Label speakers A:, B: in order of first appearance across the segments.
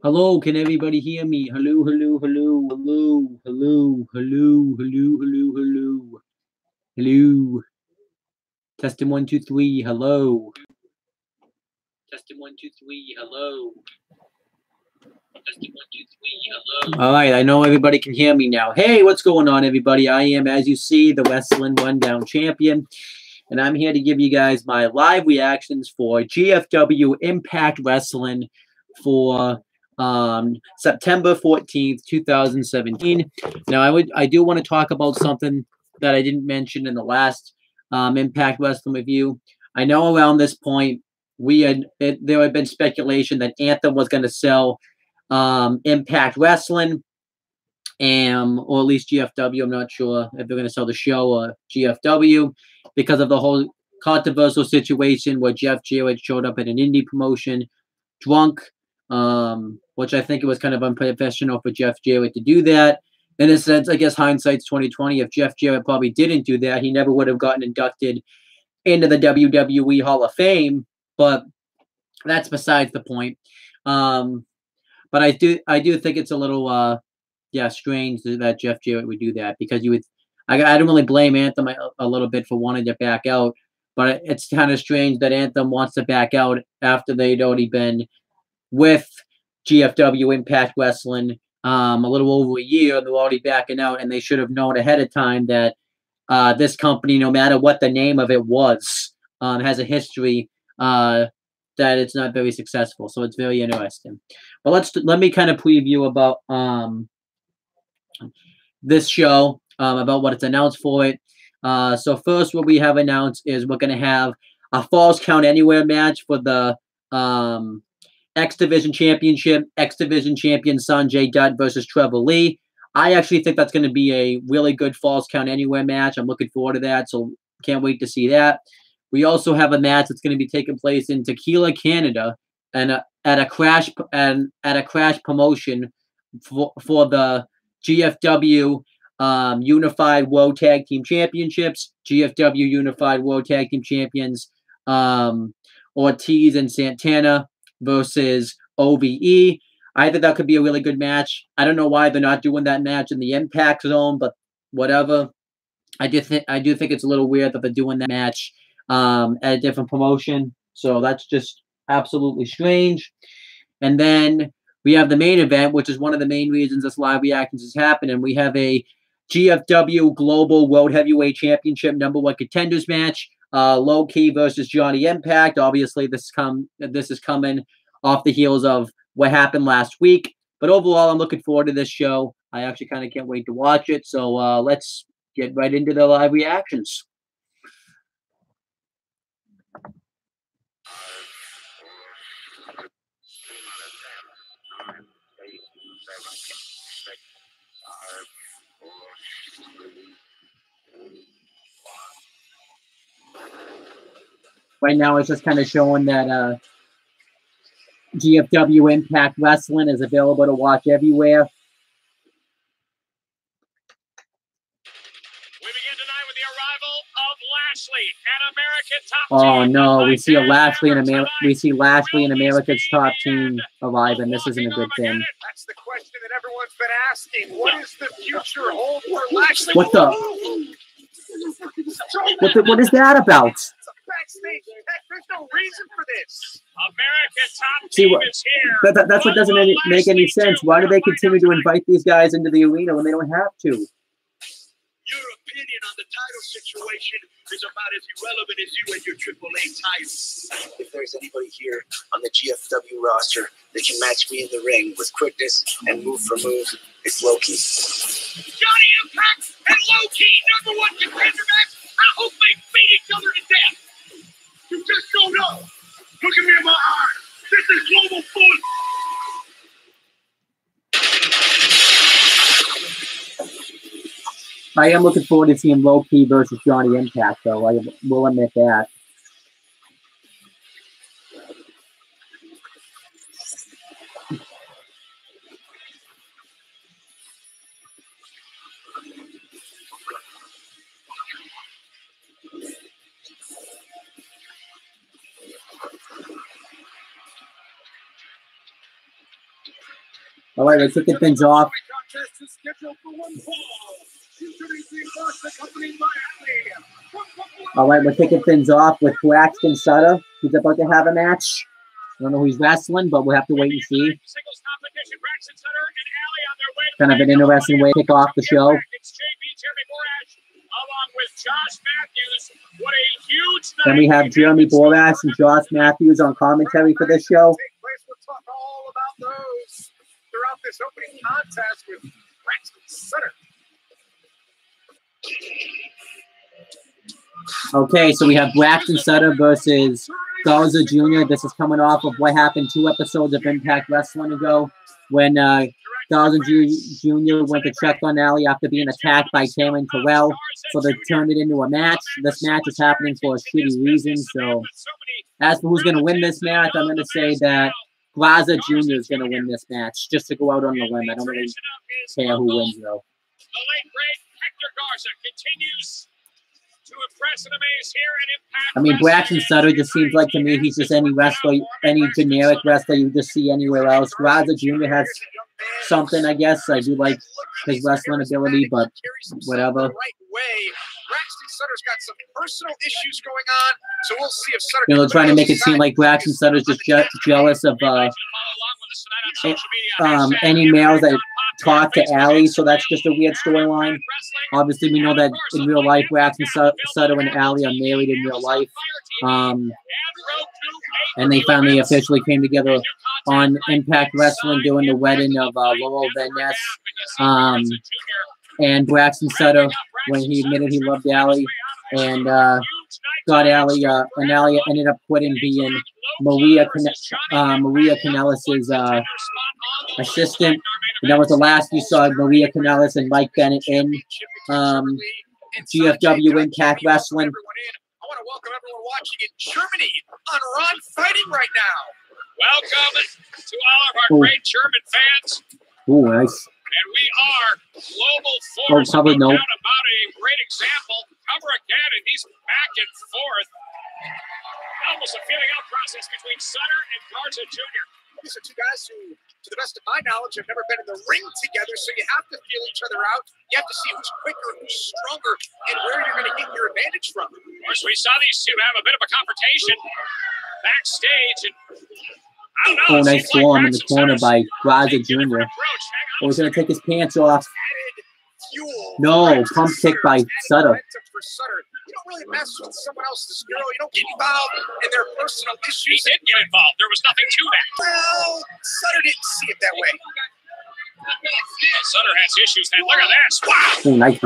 A: Hello, can everybody hear me? Hello, hello, hello, hello, hello, hello, hello, hello, hello, hello. Testing 1, 2, 3. Hello. Testing 1, 2, 3. Hello. Testing 1, 2, 3. Hello. All right, I know everybody can hear me now. Hey, what's going on, everybody? I am, as you see, the Wrestling Rundown Champion, and I'm here to give you guys my live reactions for G.F.W. Impact Wrestling for September 14th, 2017. Now, I do want to talk about something that I didn't mention in the last Impact Wrestling review. I know around this point there had been speculation that Anthem was going to sell Impact Wrestling, or at least G.F.W. I'm not sure if they're going to sell the show or G.F.W. because of the whole controversial situation where Jeff Jarrett showed up at an indie promotion drunk, which I think it was kind of unprofessional for Jeff Jarrett to do that. In a sense, I guess hindsight's 2020. If Jeff Jarrett probably didn't do that, he never would have gotten inducted into the WWE Hall of Fame. But that's besides the point. But I do think it's a little strange that Jeff Jarrett would do that, because I don't really blame Anthem a little bit for wanting to back out, but it's kind of strange that Anthem wants to back out after they'd already been with G.F.W. Impact Wrestling a little over a year. They're already backing out, and they should have known ahead of time that this company, no matter what the name of it was, has a history that it's not very successful. So it's very interesting. But let me kind of preview about this show, about what it's announced for it. So first, what we have announced is we're going to have a Falls Count Anywhere match for the X Division Championship. X Division Champion Sanjay Dutt versus Trevor Lee. I actually think that's going to be a really good Falls Count Anywhere match. I'm looking forward to that, so can't wait to see that. We also have a match that's going to be taking place in Tequila, Canada, and at a Crash promotion for the G.F.W. Unified World Tag Team Championships. G.F.W. Unified World Tag Team Champions Ortiz and Santana versus OVE. I think that could be a really good match. I don't know why they're not doing that match in the Impact Zone, but whatever. I do think it's a little weird that they're doing that match at a different promotion. So that's just absolutely strange. And then we have the main event, which is one of the main reasons this live reactions is happening. We have a GFW Global World Heavyweight Championship #1 contenders match. Low Key versus Johnny Impact. Obviously, this is coming off the heels of what happened last week. But overall, I'm looking forward to this show. I actually kind of can't wait to watch it. So let's get right into the live reactions. Right now, it's just kind of showing that GFW Impact Wrestling is available to watch everywhere.
B: We begin tonight with the arrival of Lashley, an American top
A: team. Oh no, we see Lashley in
B: America's
A: top team alive, and this isn't a good thing.
B: That's the question that everyone's been asking. What is the future hold for Lashley?
A: What is that about?
B: Backstage. There's no reason for this. American top team is here.
A: That's what doesn't make any sense. Why do they continue to invite these guys into the arena when they don't have to?
B: Your opinion on the title situation is about as irrelevant as you and your AAA titles.
C: If there's anybody here on the GFW roster that can match me in the ring with quickness and move for move, it's Low Key.
B: Johnny Impact and Low Key, #1 contender match. I hope they beat each other to death. You just don't know. Look at me in my eyes. This is global fun.
A: I am looking forward to seeing Low Key versus Johnny Impact, though. I will admit that. All right, let's kick things off. All right, we're kicking things off with Braxton Sutter. He's about to have a match. I don't know who he's wrestling, but we'll have to wait and see. Kind of an interesting way to kick off the show. Then we have Jeremy Borash and Josh Matthews on commentary for this show.
B: We'll talk all about those throughout this opening contest with Braxton Sutter.
A: Okay, so we have Braxton Sutter versus Garza Jr. This is coming off of what happened 2 episodes of Impact Wrestling ago when Garza Jr. went to check on Allie after being attacked by Cameron Terrell. So they turned it into a match. This match is happening for a shitty reason. So as for who's going to win this match, I'm going to say that Garza Jr. is going to win this match, just to go out on the limb. I don't really care who wins, though.
B: The late great Hector Garza continues to impress and amaze here at Impact.
A: I mean, Braxton Sutter just seems like to me he's just any wrestler, any generic wrestler you just see anywhere else. Garza Jr. has something, I guess. I do like his wrestling ability, but whatever.
B: Braxton Sutter's got some personal issues going on, so we'll see if Sutter.
A: You know, trying to make it seem like Braxton Sutter's just jealous of any males that talk to Allie, so that's just a weird storyline. Obviously, we know that in real life, Braxton Sutter and Allie are married in real life. And they finally officially came together on Impact Wrestling doing the wedding of Laurel Van Ness. And Braxton Sutter, when he admitted he loved Allie, and got Allie, and Allie ended up quitting being Maria Kanellis' assistant. And that was the last you saw Maria Kanellis and Mike Bennett in G.F.W. Impact Wrestling.
B: I want to welcome everyone watching in Germany on Ron Fighting right now. Welcome to all of our great German fans.
A: Ooh, nice.
B: And we are Global Force.
A: Oh, cover, no.
B: About a great example. Cover again, and he's back and forth. Almost a feeling out process between Sutter and Garza Jr. These are two guys who, to the best of my knowledge, have never been in the ring together, so you have to feel each other out. You have to see who's quicker, who's stronger, and where you're going to get your advantage from. Of course, we saw these two have a bit of a confrontation backstage, and I don't know.
A: Oh, nice swarm in the corner by Garza Jr. Oh, he's going to take his pants off. No, pump kick by Sutter.
B: You don't really mess with someone else's girl. You don't get involved in their personal issues. He did get involved. There was nothing to that. Well, Sutter didn't see it that way. Sutter has issues. And look at this. Wow.
A: Oh, nice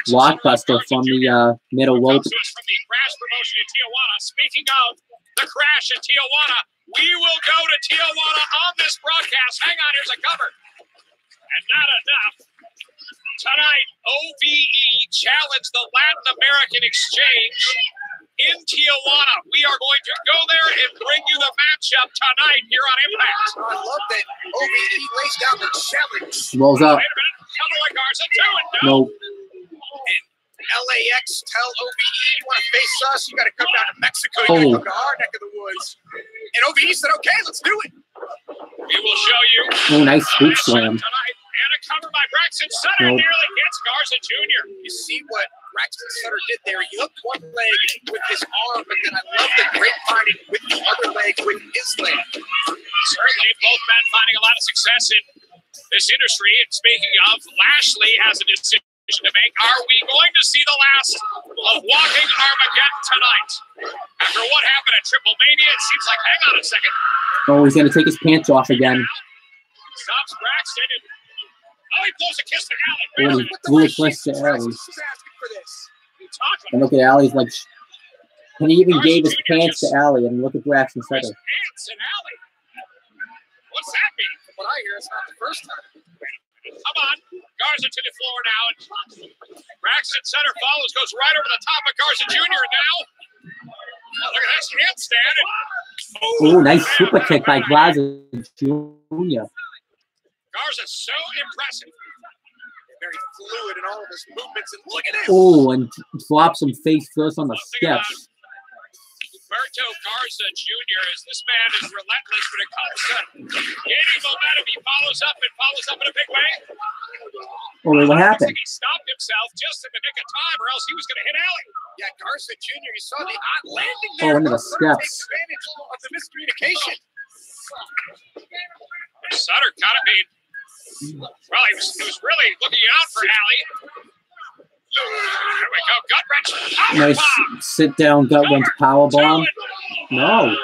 A: blockbuster from the middle rope.
B: From the Crash promotion in Tijuana. Speaking of the Crash in Tijuana, we will go to Tijuana on this broadcast. Hang on, here's a cover. And not enough. Tonight, OVE challenged the Latin American Exchange in Tijuana. We are going to go there and bring you the matchup tonight here on Impact. I love that OVE lays down the challenge.
A: Rolls up.
B: Wait a minute. Cover like Garza doing.
A: No.
B: And LAX tell OVE, you want to face us, you got to come down to Mexico. You got to come to our neck of the woods. And OVE said, okay, let's do it. We will show you.
A: Oh, nice scoop slam.
B: Tonight. And a cover by Braxton Sutter nearly gets Garza Jr. You see what Braxton Sutter did there? He hooked one leg with his arm, but then I love the great finding with the other leg with his leg. Certainly, both men finding a lot of success in this industry. And speaking of, Lashley has a decision to make. Are we going to see the last of Walking Armageddon tonight? After what happened at Triple Mania, it seems like, hang on a second.
A: Oh, he's going to take his pants off again.
B: Stops Braxton and he blows a kiss to Allie.
A: Oh, he blew a kiss to Allie. And look at Allie's like, and he even gave his pants to Allie. And look at Braxton Sutter.
B: Pants and Allie. What's that mean? From what I hear, it's not the first time. Come on, Garza to the floor now, and Braxton Sutter follows, goes right over the top of Garza Jr. now. Look at this handstand.
A: Oh, nice super kick by Garza Jr.
B: Garza's so impressive. Very fluid in all of his movements, and look at him.
A: Oh, and drops him face first on the steps.
B: Humberto Garza Jr. is this man is relentless when it comes to gaining momentum. He follows up in a big way.
A: Oh, wait, what happened?
B: He stopped himself just in the nick of time, or else he was going to hit Alley. Yeah, Garza Jr. You saw the landing there.
A: Oh, into the steps.
B: Takes advantage of the miscommunication. Sutter kind of made. Well, he was really looking out for Alley. Here we go, gut wrench.
A: Nice sit down gut wrench power bomb. No,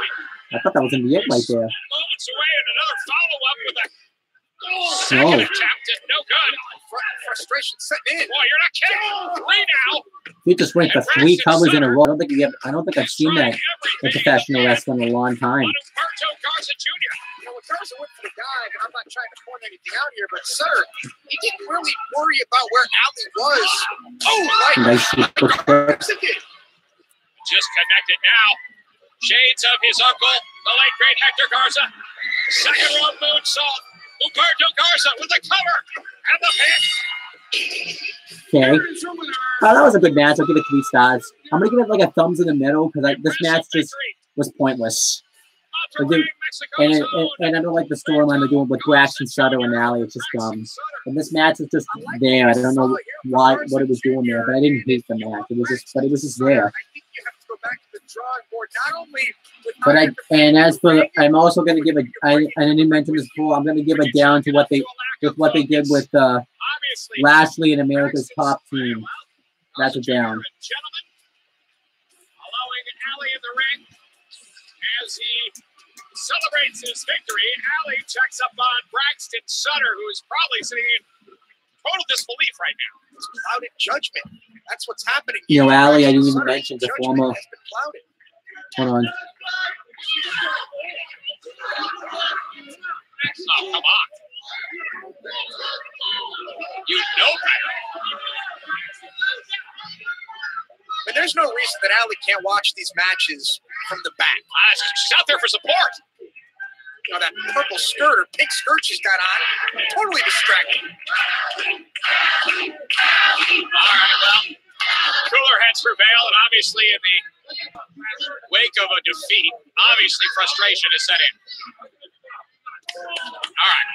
A: I thought that was gonna be it right there.
B: Moments away and another follow up with a second attempt and no good. Frustration setting in. Boy, you're not kidding. 3 now.
A: He just went for 3 covers in a row. I don't think I've seen that in professional wrestling in a long time.
B: Humberto Garza Jr. You know, when Garza went for the dive, and I'm not trying to point anything out here, but Sutter, he didn't really worry about where Alley was. Oh,
A: nice.
B: Just connected now. Shades of his uncle, the late great Hector Garza. Second row moonsault. Humberto Garza with the cover and the pin.
A: Okay. Oh, that was a good match. I'll give it 3 stars. I'm gonna give it like a thumbs in the middle because this match just was pointless. And I don't like the storyline they're doing with Braxton Sutter and Alley. It's just dumb. And this match is just there. I don't know what it was doing there, but I didn't hate the match. It was just there. But I'm also going to give I didn't mention this before. I'm going to give it down to what they did with Lashley and America's Top Team. That's a down.
B: Allowing Alley in the ring as he celebrates his victory. Alley checks up on Braxton Sutter, who is probably sitting in total disbelief right now. It's clouded judgment. That's what's happening.
A: You know, Alley, I didn't even mention the former. Hold on.
B: Oh, come on. You know better. But there's no reason that Alley can't watch these matches from the back. She's out there for support. You know, that purple skirt or pink skirt she's got on, totally distracting. All right, well, cooler heads prevail, and obviously in the wake of a defeat, obviously frustration is set in. All right,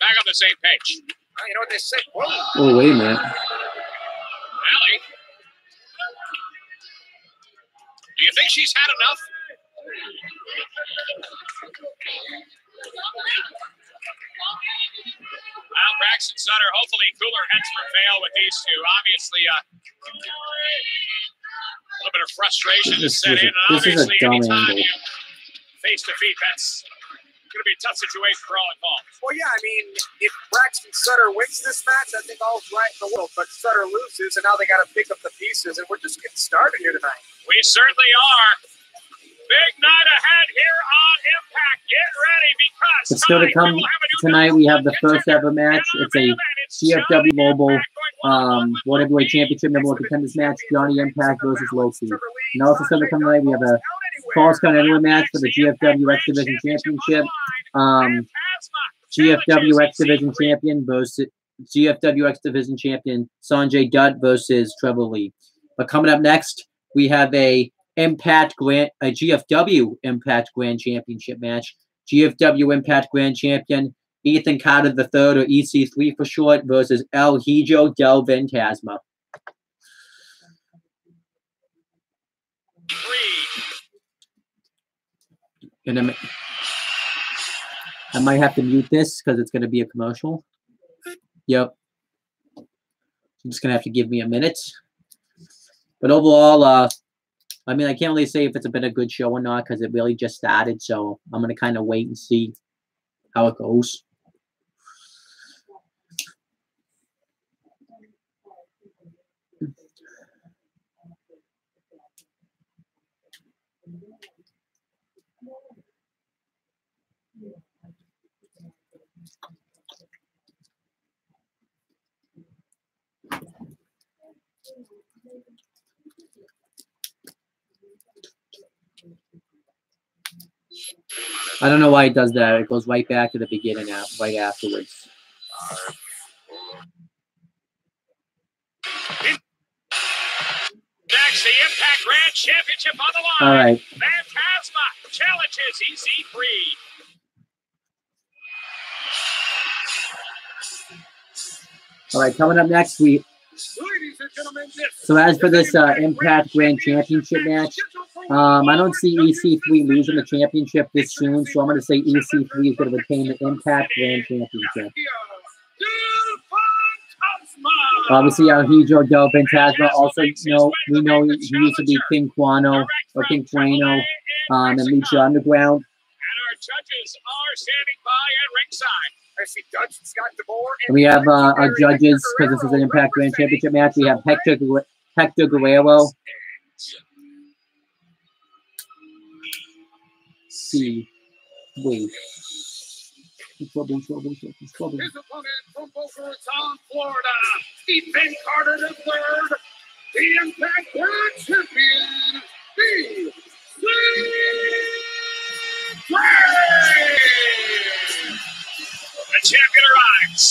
B: back on the same page. Well, you know what they say? Whoa.
A: Oh, wait a minute.
B: Alley, do you think she's had enough? Well, Braxton Sutter, hopefully cooler heads prevail with these two. Obviously, a little bit of frustration to set in. And obviously, anytime you face defeat, that's going to be a tough situation for all involved. Well, yeah, I mean, if Braxton Sutter wins this match, I think all's right in the world. But Sutter loses, and now they got to pick up the pieces, and we're just getting started here tonight. We certainly are. Big night ahead here on Impact. Get ready because
A: it's still to come tonight. We have the first ever match. It's a G.F.W. Mobile World Heavyweight Championship number 1 contenders match. Johnny Impact versus Loki. And also still to come tonight, we have a Falls Count Anywhere match for the G.F.W. X Division Championship. G.F.W. X Division Champion versus G.F.W. X Division Champion Sanjay Dutt versus Trevor Lee. But coming up next, we have a GFW Impact Grand Championship match. GFW Impact Grand Champion Ethan Carter III, or EC3 for short, versus El Hijo del Fantasma. And I might have to mute this because it's going to be a commercial. Yep. I'm just going to have to give me a minute. But overall, I mean, I can't really say if it's been a good show or not because it really just started. So I'm going to kind of wait and see how it goes. I don't know why it does that. It goes right back to the beginning right afterwards.
B: Next It's the Impact Grand Championship on the line.
A: All right.
B: Phantasma challenges EC3.
A: All right, coming up next week. So as for this Impact Grand Championship match, I don't see EC3 losing the championship this soon, so I'm going to say EC3 is going to retain the Impact Grand Championship. Obviously, our G.F.W. Phantasma. Also, we know he used to be King Quano or King Quano and Lucha Underground.
B: And our judges are standing by at ringside. I see Dutch and Scott DeBoer.
A: And we have our judges, because this is an Impact Grand Championship match. We have Hector Guerrero. C. Wait.
B: His opponent from Boca Raton, Florida, Stephen Carter III, the Impact World Champion, EC3. The champion arrives.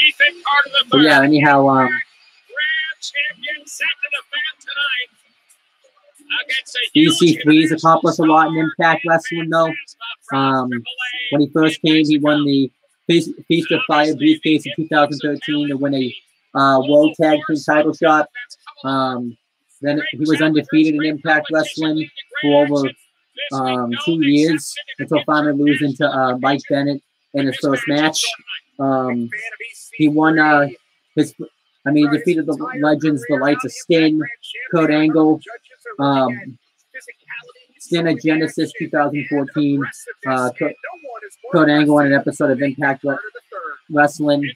B: Ethan Carter III.
A: But yeah, anyhow,
B: Grand champion set to defend tonight.
A: EC3's accomplished a lot in Impact Wrestling, though. When he first came, he won the Feast of Fire briefcase in 2013 to win a World Tag Team title shot. Then he was undefeated in Impact Wrestling for over 2 years until finally losing to Mike Bennett in his first match. He won defeated the Legends, the Lights of Sting, Kurt Angle, Sting at Genesis 2014, Kurt Angle on an episode of Impact Wrestling,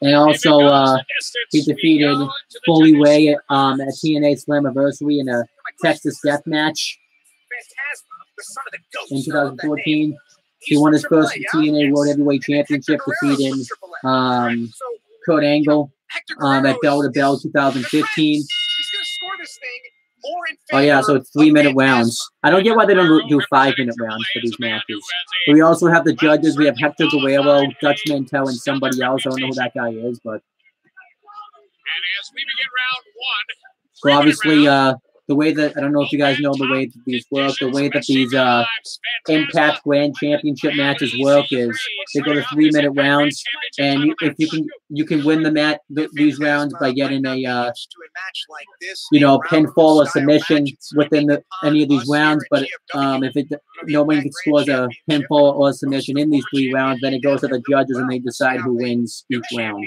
A: and also he defeated Bully Ray at TNA Slammiversary in a Texas Death Match in 2014. He won his first TNA World Heavyweight Championship, defeating Kurt Angle at Bell to Bell 2015. Oh yeah, so it's 3-minute rounds. I don't get why they don't do 5-minute rounds for these matches. But we also have the judges. We have Hector Guerrero, Dutch Mantel, and somebody else. I don't know who that guy is, but.
B: And as we begin round one.
A: So obviously, the way that, I don't know if you guys know the way that these work, the way that these Impact Grand Championship matches work is they go to 3-minute rounds, and if you can win these rounds by getting a pinfall or submission within any of these rounds. But if nobody scores a pinfall or a submission in these 3 rounds, then it goes to the judges and they decide who wins each round.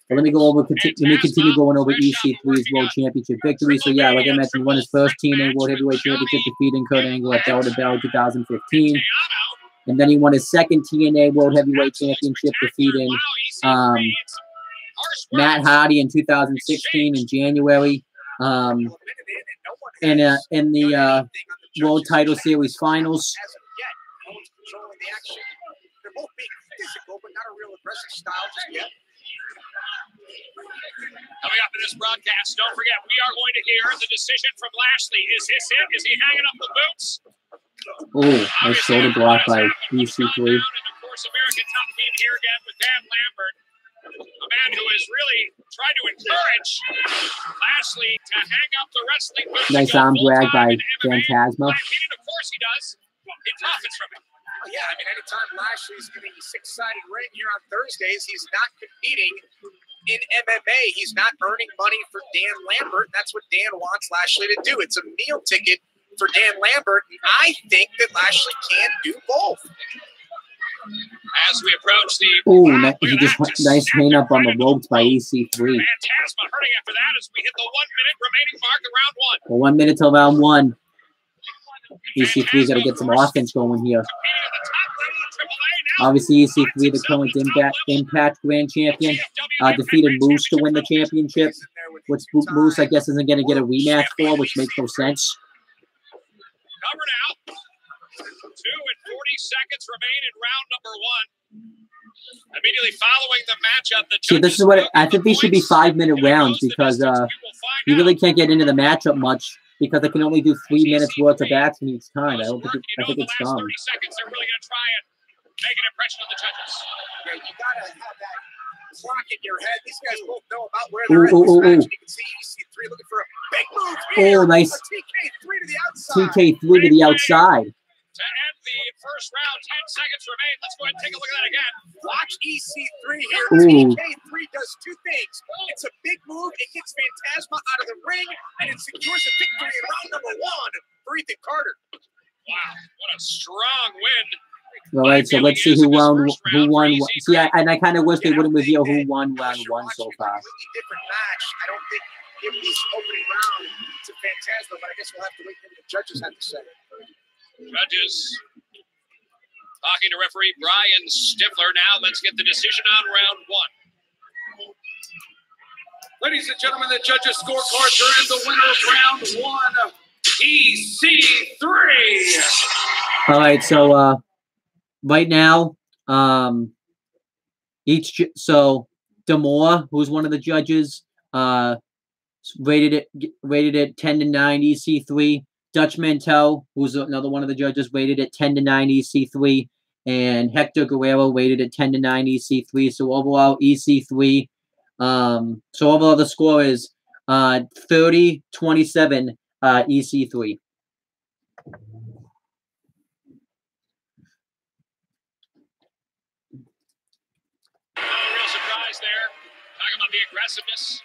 A: But let me continue going over EC3's World Championship victory. So yeah, like I mentioned, he won his first TNA World Heavyweight Championship, defeating Kurt Angle at Bell to Bell 2015. And then he won his second TNA World Heavyweight Championship, defeating Matt Hardy in 2016 in January. In the World Title Series Finals.
B: They're both being physical, but not a real aggressive style just yet. Coming up in this broadcast, don't forget, we are going to hear the decision from Lashley. Is this it? Is he hanging up the boots?
A: Oh, nice shoulder block by EC3.
B: And of course, American Top Team here again with Dan Lambert, a man who has really tried to encourage Lashley to hang up the wrestling boots.
A: Nice arm drag by Phantasma.
B: Of course he does. He profits from it. Well, yeah, I mean, anytime Lashley's getting a 6-sided ring here on Thursdays, he's not competing in MMA. He's not earning money for Dan Lambert. That's what Dan wants Lashley to do. It's a meal ticket for Dan Lambert, and I think that Lashley can do both. As we approach the...
A: he just nice hang up on the ropes by EC3.
B: Phantasma hurting after that as we hit the 1 minute remaining mark of round 1.
A: Well, 1 minute till round 1. EC3's got to get some offense going here. Obviously, EC3, the current Impact Grand Champion, defeated Moose to win the championship, which Moose, I guess, isn't going to get a rematch for, which makes no sense.
B: Cover now. 2 and 40 seconds remain in round number 1. Immediately following the matchup,
A: see, this is what I think these should be 5-minute rounds because you really can't get into the matchup much because they can only do 3 minutes worth of action each time. I think it's dumb.
B: 30 seconds, they're really going to try and make an impression on the judges. Yeah, you got to have that clock in your head. These guys both know about where they're at. You can see EC3 looking for a big move
A: Oh,
B: here.
A: nice.
B: TK3 to the outside.
A: TK3 to the outside.
B: To end the first round, 10 seconds remain. Let's go ahead and take a look at that again. Watch EC3 here.
A: Ooh.
B: TK3 does two things. It's a big move. It gets Phantasma out of the ring, and it secures a victory in round number 1 for Ethan Carter. Wow, what a strong win.
A: All right, so let's see who won. See, and I kind of wish they wouldn't reveal who won round 1 so far.
B: Different match. I don't think it was opening round to Phantasma, but I guess we'll have to wait for what the judges have to say. Judges talking to referee Brian Stifler now. Let's get the decision on round 1. Ladies and gentlemen, the judges' scorecards are in. The winner of round 1, EC3.
A: All right, so right now, Damore, who's one of the judges, rated it 10-9 EC3. Dutch Mantel, who's another one of the judges, rated it 10-9 EC3, and Hector Guerrero rated it 10-9 EC3. So overall, EC3. So overall, the score is 30-27 EC3.
B: Real surprise there. Talking about the aggressiveness.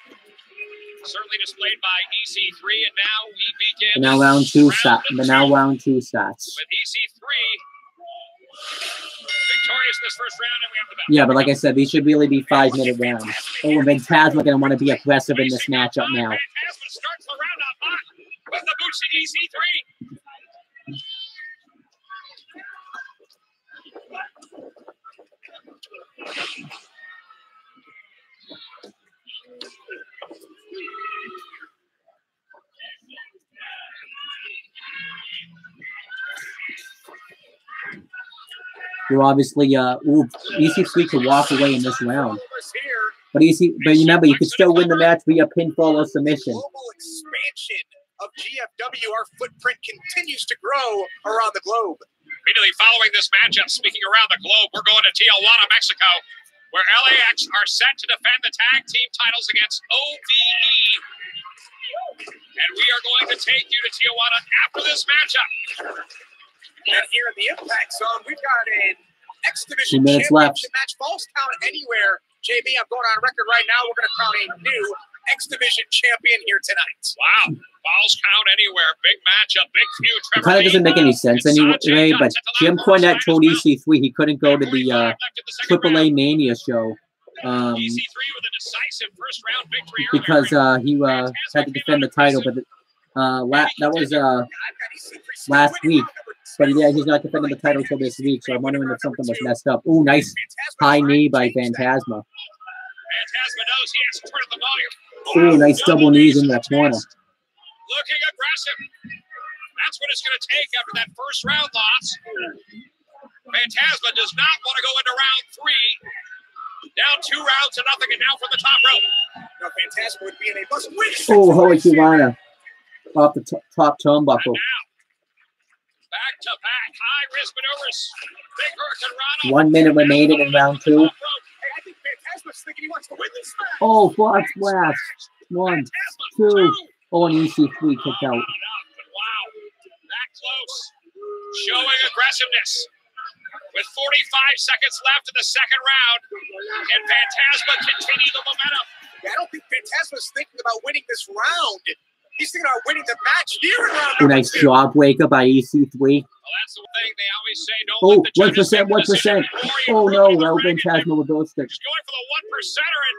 B: Certainly displayed by EC3, and now we begin.
A: And now round 2 starts.
B: With EC3 victorious this first round, and we have the belt.
A: Yeah, but like I said, these should really be 5-minute rounds. Oh, and Phantasma going to want to be aggressive in this matchup now.
B: Phantasma starts the round on hot with the boots to EC3.
A: You're obviously, EC3 could walk away in this round. But remember, you can still win the match via pinfall or submission.
B: Global expansion of G.F.W. Our footprint continues to grow around the globe. Immediately following this matchup, speaking around the globe, we're going to Tijuana, Mexico, where LAX are set to defend the tag team titles against OVE. And we are going to take you to Tijuana after this matchup. And here in the Impact Zone, we've got an X Division
A: 2 minutes left.
B: match. Falls Count Anywhere. JB, I'm going on record right now. We're going to crown a new X Division champion here tonight. Wow. Falls Count Anywhere. Big matchup. Big feud.
A: It kind of doesn't make any sense anyway, but Jim Cornette told EC3 he couldn't go to the AAA Mania show.
B: EC3 with a decisive first round victory
A: because he had to defend the title, but that was last week. But yeah, he's not defending the title till this week, so I'm wondering if something was messed up. Ooh, nice high knee by Phantasma.
B: Phantasma knows he has to turn up the volume.
A: Ooh, nice double knees in that corner.
B: Looking aggressive. That's what it's going to take after that first round loss. Phantasma does not want to go into round 3. Down 2 rounds to nothing, and now from the top rope. Now Phantasma would be in a must-win.
A: Oh, holy Tijuana. Off the top turnbuckle.
B: Back-to-back high-risk maneuvers. Big Hurricane Rana.
A: 1 minute remaining in round 2.
B: Hey, I think Phantasma's thinking he wants to win this match.
A: Oh, frog splash. 1, 2. Oh, and EC3 kicked out.
B: Wow, that close. Showing aggressiveness. With 45 seconds left in the second round, can Phantasma continue the momentum? Yeah, I don't think Phantasma's thinking about winning this round. He's thinking about winning the match here in round number 2.
A: Nice jaw breaker by EC3.
B: Well, that's the thing they always say. Don't let the
A: 1%. Oh no, well, Phantasma with those sticks.
B: He's going for the 1%er, and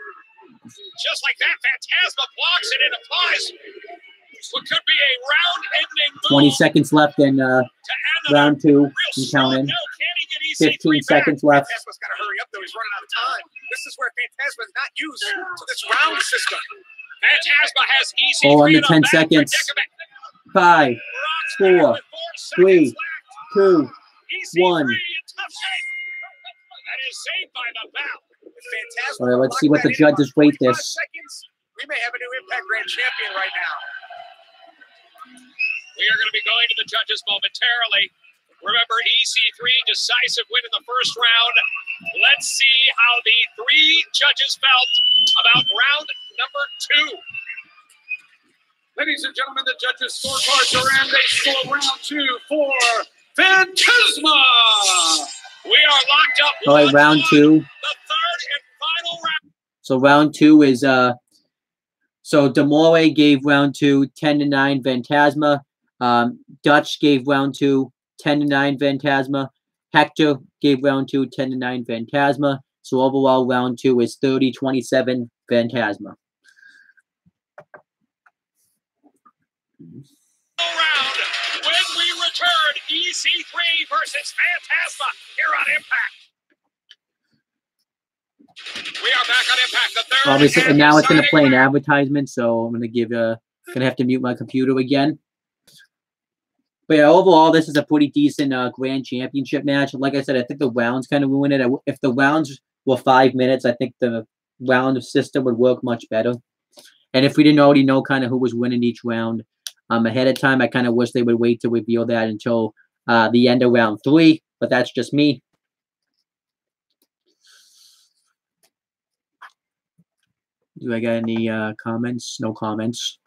B: just like that, Phantasma blocks it and applies what could be a round-ending move.
A: 20 seconds left in round 2. And counting. 15 seconds left.
B: Phantasma's got to hurry up, though. He's running out of time. This is where Phantasma's not used to this round system. Phantasma has EC3
A: oh, under 10 seconds. 5, 4, 3, 2, 1.
B: That is saved by the bell.
A: All right, let's see what the judges rate this.
B: We may have a new Impact Grand Champion right now. We are going to be going to the judges momentarily. Remember, EC3 decisive win in the first round. Let's see how the 3 judges felt about round number 2. Ladies and gentlemen, the judges' scorecards are in. They score round 2 for Phantasma. We are locked up.
A: All right, round 2.
B: The third and final round.
A: So round 2 is so Demore gave round 2 10-9 Phantasma. Dutch gave round 2 10-9 Phantasma. Hector gave round 2 10-9 Phantasma. So overall round 2 is 30-27 Phantasma.
B: Round when we return, EC3 versus Phantasma here on Impact. We are back on Impact. The third
A: Obviously, and now it's going to play an
B: round.
A: advertisement, so I'm going to give gonna have to mute my computer again. But yeah, overall, this is a pretty decent Grand Championship match. Like I said, I think the rounds kind of ruin it. If the rounds were 5 minutes, I think the round system would work much better. And if we didn't already know kind of who was winning each round ahead of time, I kind of wish they would wait to reveal that until the end of round 3. But that's just me. Do I got any comments? No comments.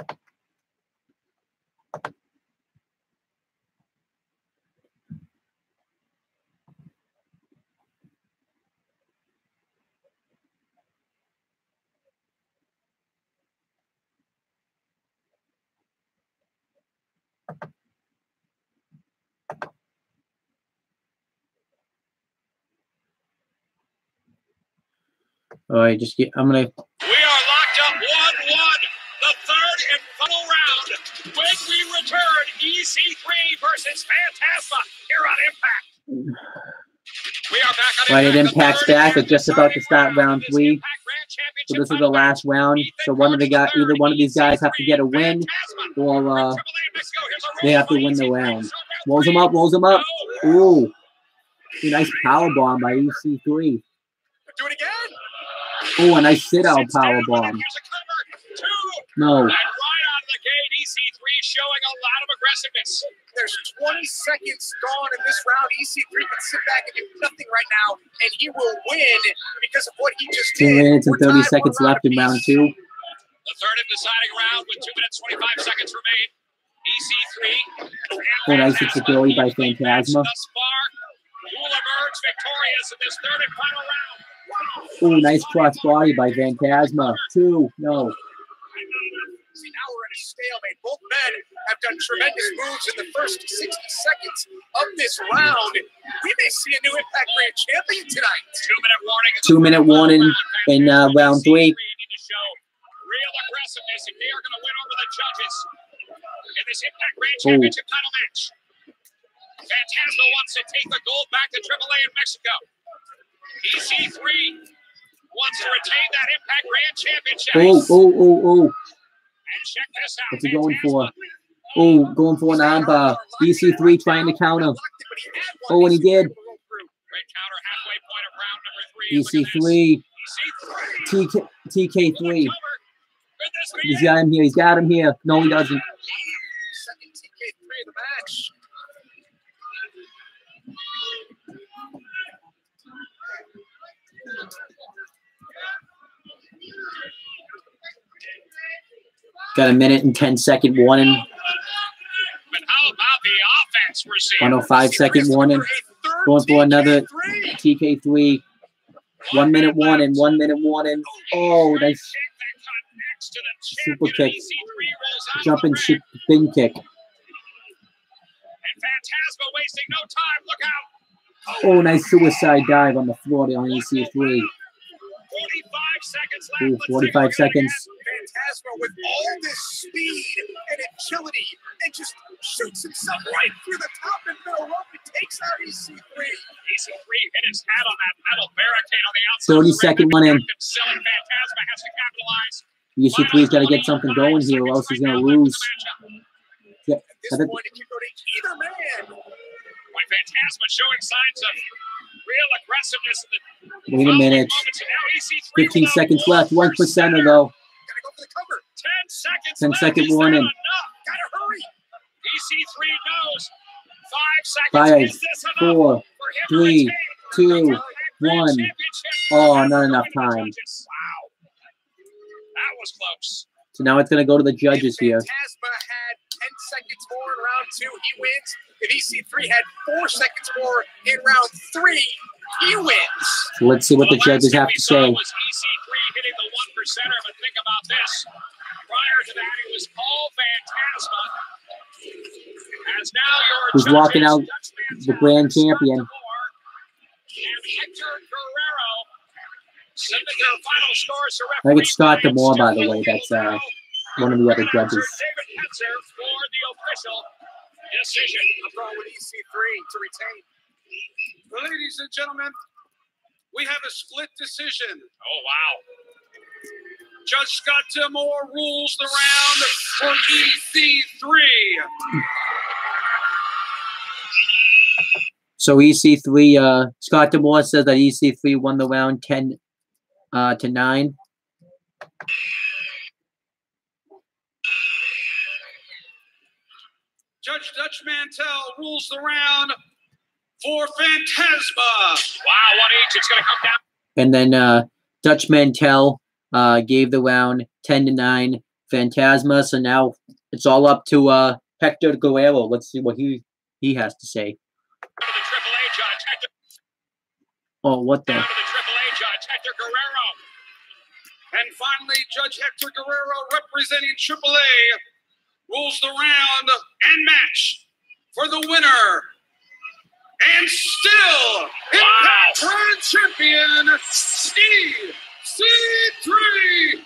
A: All right, I'm gonna.
B: We are locked up 1-1. The third and final round. When we return, EC3 versus Phantasma here on Impact. We are back on
A: Right, it
B: Impact.
A: Impact's back. We're just about to start round 3. So this is the last round. So either one of these guys have to get a win, or they have to win the round. Rolls him up, rolls him up. Ooh, nice power bomb by EC3.
B: Do it again.
A: Oh, a nice sit-out power bomb. No.
B: And right out of the gate, EC3 showing a lot of aggressiveness. There's 20 seconds gone in this round. EC3 can sit back and do nothing right now, and he will win because of what he just
A: 2
B: did.
A: 2 minutes and 30 seconds left in round 2.
B: The third and deciding round with 2 minutes 25 seconds remain. EC3.
A: Oh, nice security by Phantasma.
B: Thus far, who will emerge victorious in this third and final round?
A: Oh, nice cross body by Phantasma. 2, no.
B: See, now we're in a stalemate. Both men have done tremendous moves in the first 60 seconds of this round. We may see a new Impact Grand Champion tonight. 2-minute warning.
A: 2-minute warning in round 3.
B: Need to show real aggressiveness if they are going to win over the judges in this Impact Grand Championship title match. Phantasma wants to take the gold back to AAA in Mexico. EC3 wants to retain that Impact Grand Championship.
A: Oh.
B: And check this out.
A: What's he going for? Oh, going for an armbar. EC3 trying to counter. Oh, and he did.
B: Great counter, halfway point of round number 3.
A: EC3. TK3. He's got him here. He's got him here. No, he doesn't.
B: Second TK3 of the match.
A: Got a 1 and 10 second warning.
B: But how about the offense we're seeing?
A: 105 second warning. Going for another TK3. 1 minute warning. 1 minute warning. Oh, nice super kick. Jumping spin kick.
B: And Phantasma wasting no time. Look out.
A: Oh, nice suicide dive on the floor on EC3.
B: 45 seconds left.
A: Ooh, 45 seconds.
B: Phantasma with all this speed and agility and just shoots himself right through the top and middle rope and takes out EC3. EC3 hit his hat on that metal barricade on the outside.
A: 30-second one in.
B: Phantasma has to capitalize.
A: EC3's got to get something going here, or else he's going to lose. Yeah,
B: At this point, it can go to either man. When Phantasma showing signs of real aggressiveness in the
A: wait a minute. 15 seconds left. 1% though.
B: Gotta go for the cover. 10 seconds
A: 10
B: left.
A: second
B: Is that
A: warning.
B: enough? Gotta hurry. EC3 knows. 5 seconds.
A: 5,
B: Is this enough
A: 4,
B: for him to
A: 3,
B: retain
A: 2,
B: the
A: 1.
B: championship?
A: Oh, not enough time.
B: Wow. That was close.
A: So now it's going to go to the judges here.
B: Phantasma had 10 seconds more in round 2, he wins. If EC3 had 4 seconds more in round 3, he wins.
A: So let's see what the judges have to say.
B: Was EC3 hitting the 1%er, but think about this. Prior to that, it was Paul Phantasma. As now your
A: who's walking out the grand champion.
B: And Hector Guerrero sending their final scores to
A: I think it's Scott DeMore, by the way. That's one of the other judges.
B: David Hetzer for the official decision. I'm going with EC3 to retain.
D: Well, ladies and gentlemen, we have a split decision.
B: Oh, wow.
D: Judge Scott DeMore rules the round for EC3.
A: So EC3, Scott DeMore says that EC3 won the round 10 to 9.
D: Judge Dutch Mantell rules the round for Phantasma.
B: Wow, 1 each. It's going to come down.
A: And then Dutch Mantell gave the round 10 to 9 Phantasma. So now it's all up to Hector Guerrero. Let's see what he has to say.
B: The AAA judge, Hector.
A: Oh, what the?
B: The AAA judge, Hector Guerrero.
D: And finally, Judge Hector Guerrero, representing AAA, rules the round and match for the winner. And still, Impact Grand Champion, EC3.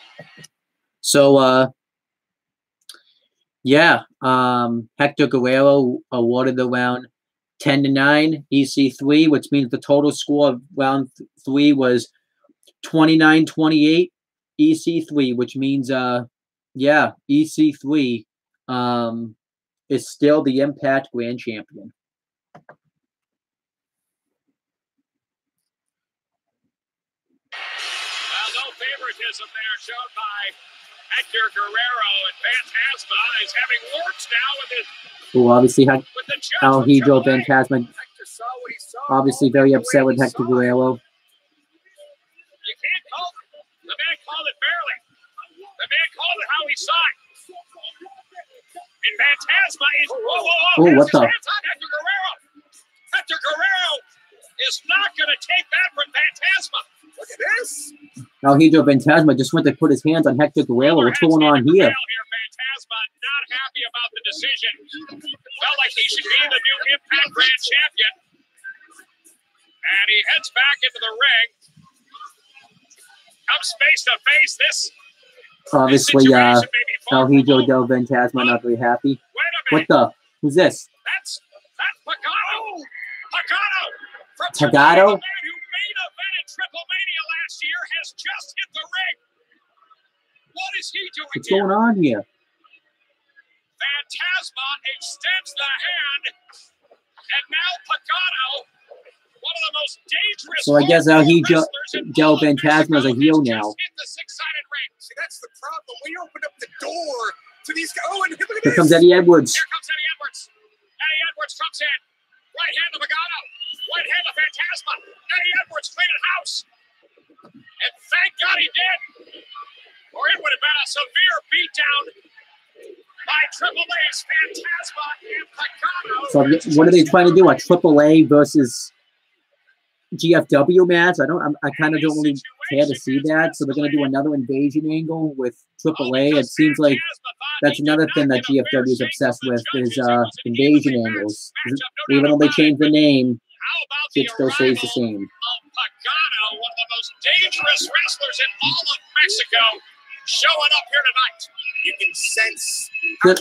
A: So, yeah, Hector Guerrero awarded the round 10 to 9 EC3, which means the total score of round 3 was 29-28 EC3, which means, yeah, EC3 is still the Impact Grand Champion.
B: No favoritism there shown by Hector Guerrero, and Phantasma is having words now with his.
A: Who obviously had
B: with the judge
A: El
B: from
A: Hidro
B: AAA.
A: Phantasma,
B: Hector saw what he saw.
A: obviously very upset with Hector Guerrero.
B: You can't call it. The man called it barely. The man called it how he saw it. And Phantasma is.
A: Oh, what the?
B: Hector Guerrero. Hector Guerrero is not going to take that from Phantasma. Look at this.
A: El Hidro Phantasma just went to put his hands on Hector Guerrero. What's going on here?
B: Phantasma not happy about the decision. Felt like he should be the new Impact Grand Champion. And he heads back into the ring. Comes face to face.
A: Obviously, El Hidro del Phantasma not very happy. What the? Who's this?
B: That's Pagano. Pagano. From
A: Pagano?
B: the man who main evented Triple Mania last year has just hit the ring. What is he doing
A: What's going on here?
B: Phantasma extends the hand, and now Pagano, one of the most dangerous.
A: So I guess El Hidro
B: wrestlers in
A: del
B: all of
A: Phantasma is a
B: Mexico,
A: heel
B: has
A: now.
B: just hit the six-sided ring. See, that's the problem. We opened up the door to these guys. Oh, and look at
A: Here
B: this.
A: comes Eddie Edwards.
B: Here comes Eddie Edwards. Eddie Edwards comes in. Right hand to Pagano. Right hand to Phantasma. Eddie Edwards cleaning house. And thank God he did. Or it would have been a severe beatdown by Triple A's Phantasma and Pagano.
A: So what are they trying to do? A AAA versus G.F.W. match? I kind of don't really care to see that. So they're going to do another invasion angle with AAA. It seems like that's another thing that G.F.W. is obsessed with is invasion angles. Even though they changed the name, it still stays the same.
B: Pagano, one of the most dangerous wrestlers in all of Mexico, showing up here tonight. You can sense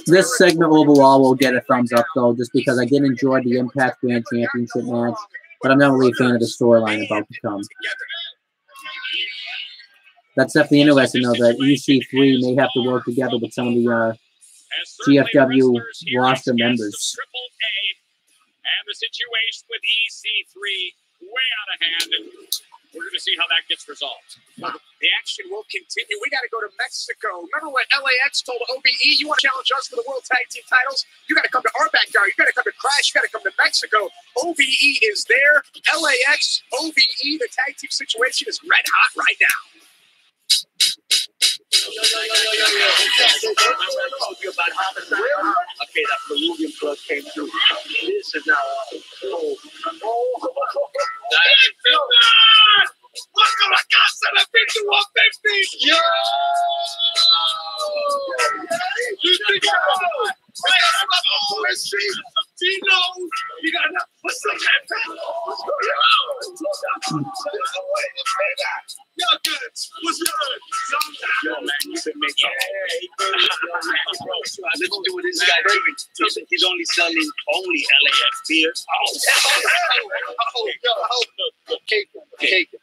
A: this segment overall will get a thumbs up though, just because I did enjoy the Impact Grand Championship match, but I'm not really a fan of the storyline about to come. That's definitely interesting though that EC3 may have to work together with some of the G.F.W. roster members.
B: And the situation with EC3 way out of hand. We're going to see how that gets resolved. The action will continue. We got to go to Mexico. Remember what LAX told OBE? You want to challenge us for the World Tag Team titles? You got to come to our backyard. You got to come to Crash. You got to come to Mexico. OBE is there. LAX, OBE, the tag team situation is red hot right now.
C: told you about homicide. Okay, that Peruvian plug came through. This is now
B: ¡Baja la casa, la pinche 150! ¡Yo! You got enough? What's up, man? Y'all good? What's good?
C: yo, man, you been making let's do what this guy doing. He's only selling LAX beer.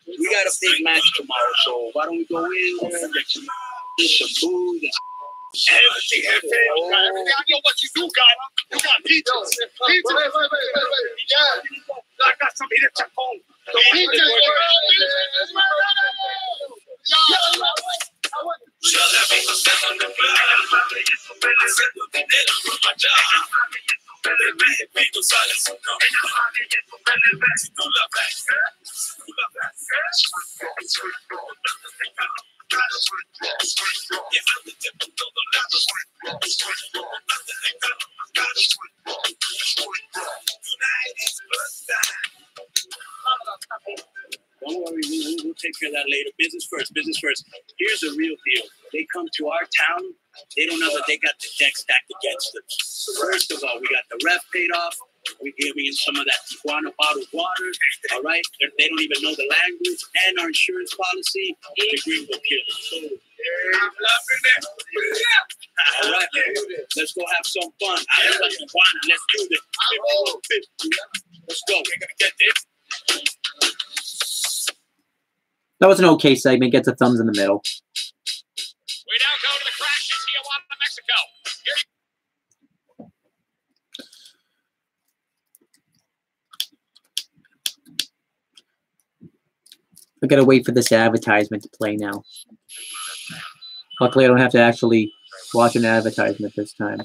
C: We got a big match tomorrow, so why don't we go in there, get some food,
B: Everything. I know what you do, guy. You got details. Wait. Yeah. I got some here to phone. The details.
C: Don't worry, we'll take care of that later. Business first. Here's the real deal. They come to our town, they don't know that they got the deck stacked against them. First of all, we got the ref paid off. We're giving them some of that Tijuana bottled water. All right? They don't even know the language. And our insurance policy, the gringo killer. So, all right, let's go have some fun. Let's do this. Let's go. We're gonna get this.
A: That was an okay segment. Gets a thumbs in the middle.
B: We now go to the crash in Tijuana, Mexico.
A: I gotta wait for this advertisement to play now. Luckily, I don't have to actually watch an advertisement this time.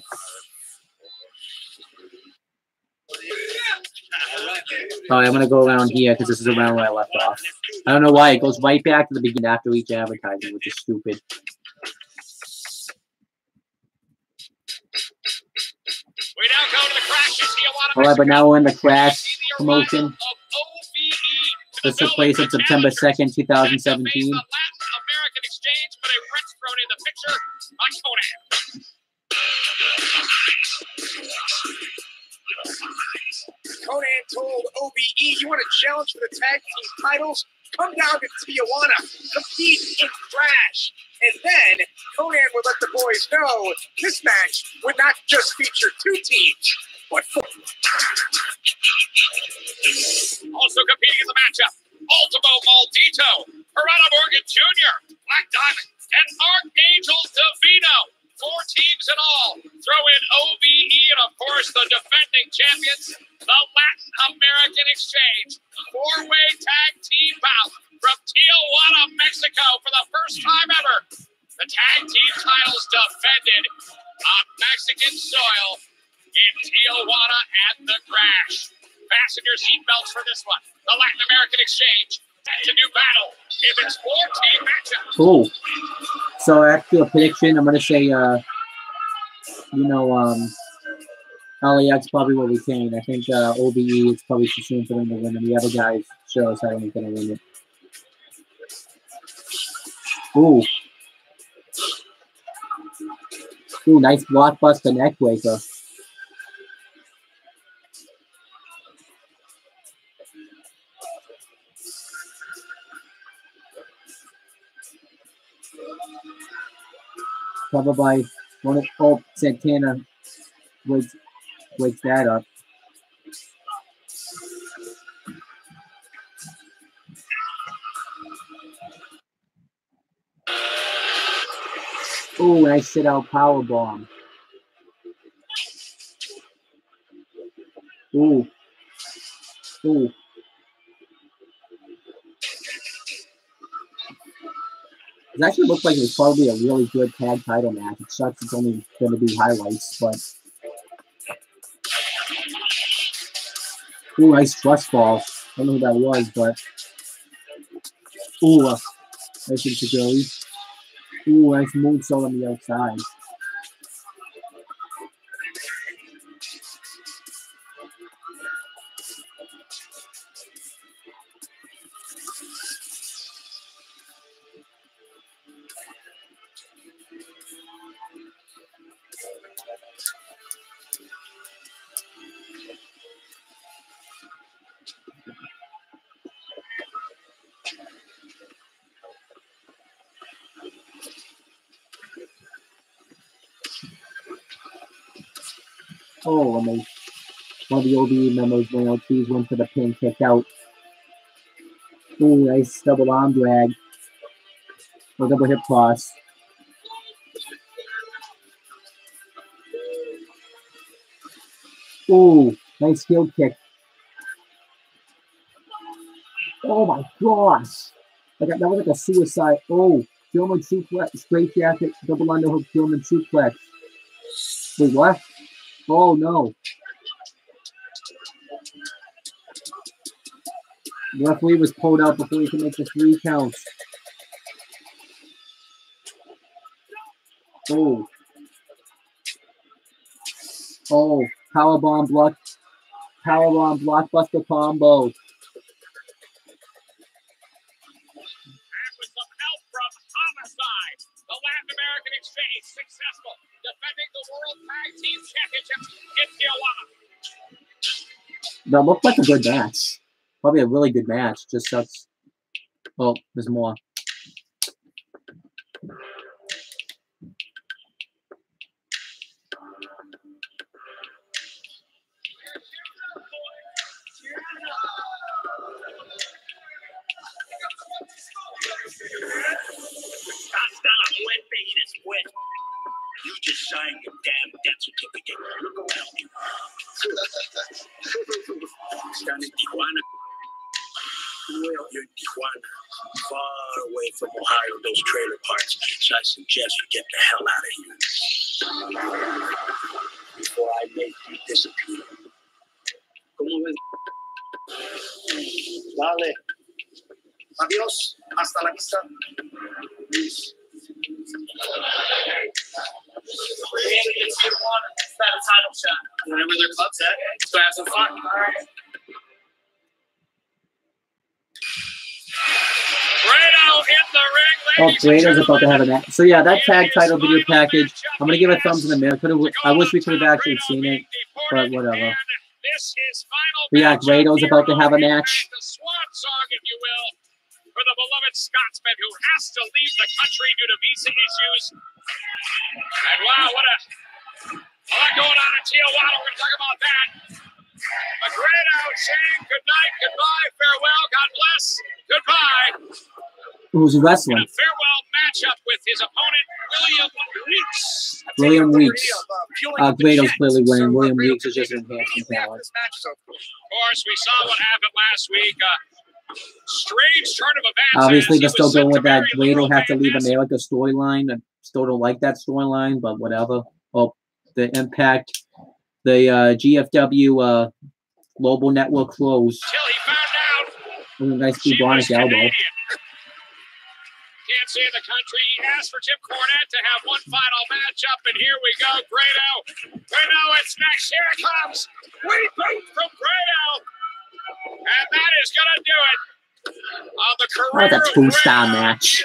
A: All right, I'm gonna go around here because this is around where I left off. I don't know why it goes right back to the beginning after each advertisement, which is stupid.
B: We now go to the crash in Tijuana,
A: All right, but now we're in the Crash
B: Mexico.
A: promotion. This took place on September 2nd, 2017.
B: Latin American exchange, but a French thrown in the picture on Conan. Conan told OVE, you want a challenge for the tag team titles? Come down to Tijuana, compete in Crash. And then Conan would let the boys know this match would not just feature two teams, but four. Also competing in the matchup, Ultimo Maldito, Pirata Morgan Jr., Black Diamond, and Archangel Divino. 4 teams in all. Throw in OVE and, of course, the defending champions, the Latin American Exchange. 4-way tag team bout from Tijuana, Mexico for the first time ever. The tag team titles defended on Mexican soil in Tijuana at the Crash. Fasten your seatbelts for this one. The Latin American Exchange. It's a new battle. If it's 4-team matchup.
A: Cool. So after a prediction, I'm gonna say, LAX probably will retain. I think OBE is probably too soon for them to win, and the other guys show us how they're gonna win it. Ooh. Ooh, nice blockbuster neck breaker. Probably one of Santana wakes that up. Oh, nice sit out power bomb. Ooh. Ooh. It actually looked like it was probably a really good tag title match. It sucks it's only going to be highlights, but... Ooh, nice thrust ball. I don't know who that was, but... Ooh, nice to go. Ooh, nice moonsault on the outside. Oh, and one of the OBE members when Ortiz went for the pin, kicked out. Ooh, nice double arm drag. Or double hip toss. Ooh, nice heel kick. Oh my gosh. That was like a suicide. Oh, German suplex, straight jacket, double underhook, German suplex. Wait, what? Oh no. The referee was pulled out before he could make the 3 counts. Oh. Oh, powerbomb blockbuster combo.
B: And with some help from Homicide, the Latin American Exchange successful, defending the World Tag Team Championship in Tijuana.
A: That looked like a good match. Probably a really good match. Just sucks. Oh, there's more.
C: You just signed your damn death certificate. Look around you. Down in Tijuana. Well, you're in Tijuana, far away from Ohio, those trailer parks. So I suggest you get the hell out of here before I make you disappear. ¿Cómo ves? Dale. Adiós. Hasta la vista. Peace.
B: It's Tijuana. It's not a title shot. Whenever their club's at, let's go have some fun. All right.
A: Oh, Grado's about to have a match. So yeah, that tag title video package, I'm gonna give a thumbs in the middle. I wish we could have actually seen it, but whatever. But yeah, Grado's about to have a match.
B: The swan song, if you will, for the beloved Scotsman who has to leave the country due to visa issues. And wow, what a lot going on in Tijuana. We're going to talk about that. A great out saying good night, goodbye, farewell, God bless, goodbye.
A: Who's wrestling?
B: In a farewell matchup with his opponent, William Weeks.
A: William Weeks. Grado's clearly winning. William Weeks is just an enhancing talent.
B: Of course, we saw what happened last week. Strange turn of events.
A: Obviously, they're still going with that Grado have to leave America storyline. I still don't like that storyline, but whatever. Oh, the Impact, the GFW Global Network closed.
B: Until he found out.
A: Ooh, nice bubonic elbow.
B: Can't see in the country. He asked for Jim Cornette to have one final matchup, and here we go. Grado. It's next. Here it comes. We beat from Grado. And that is going to do it on the career.
A: That's a 2-star match.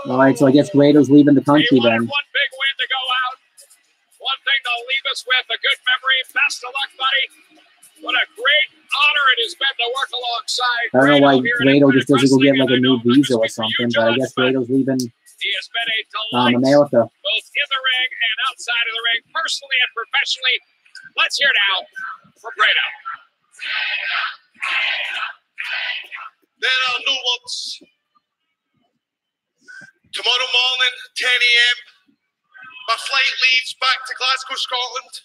A: All right, so I guess Grado's leaving the country then.
B: One big win to go out. One thing to leave us with, a good memory. Best of luck, buddy. What a great honor it has been to work alongside.
A: I don't know why Grado just doesn't go get like a new visa or something, but I guess Grado's leaving
B: he has been a delight,
A: America.
B: both in the ring and outside of the ring, personally and professionally. Let's hear now from Grado.
E: There are no ones. Tomorrow morning, 10 a.m., my flight leaves back to Glasgow, Scotland.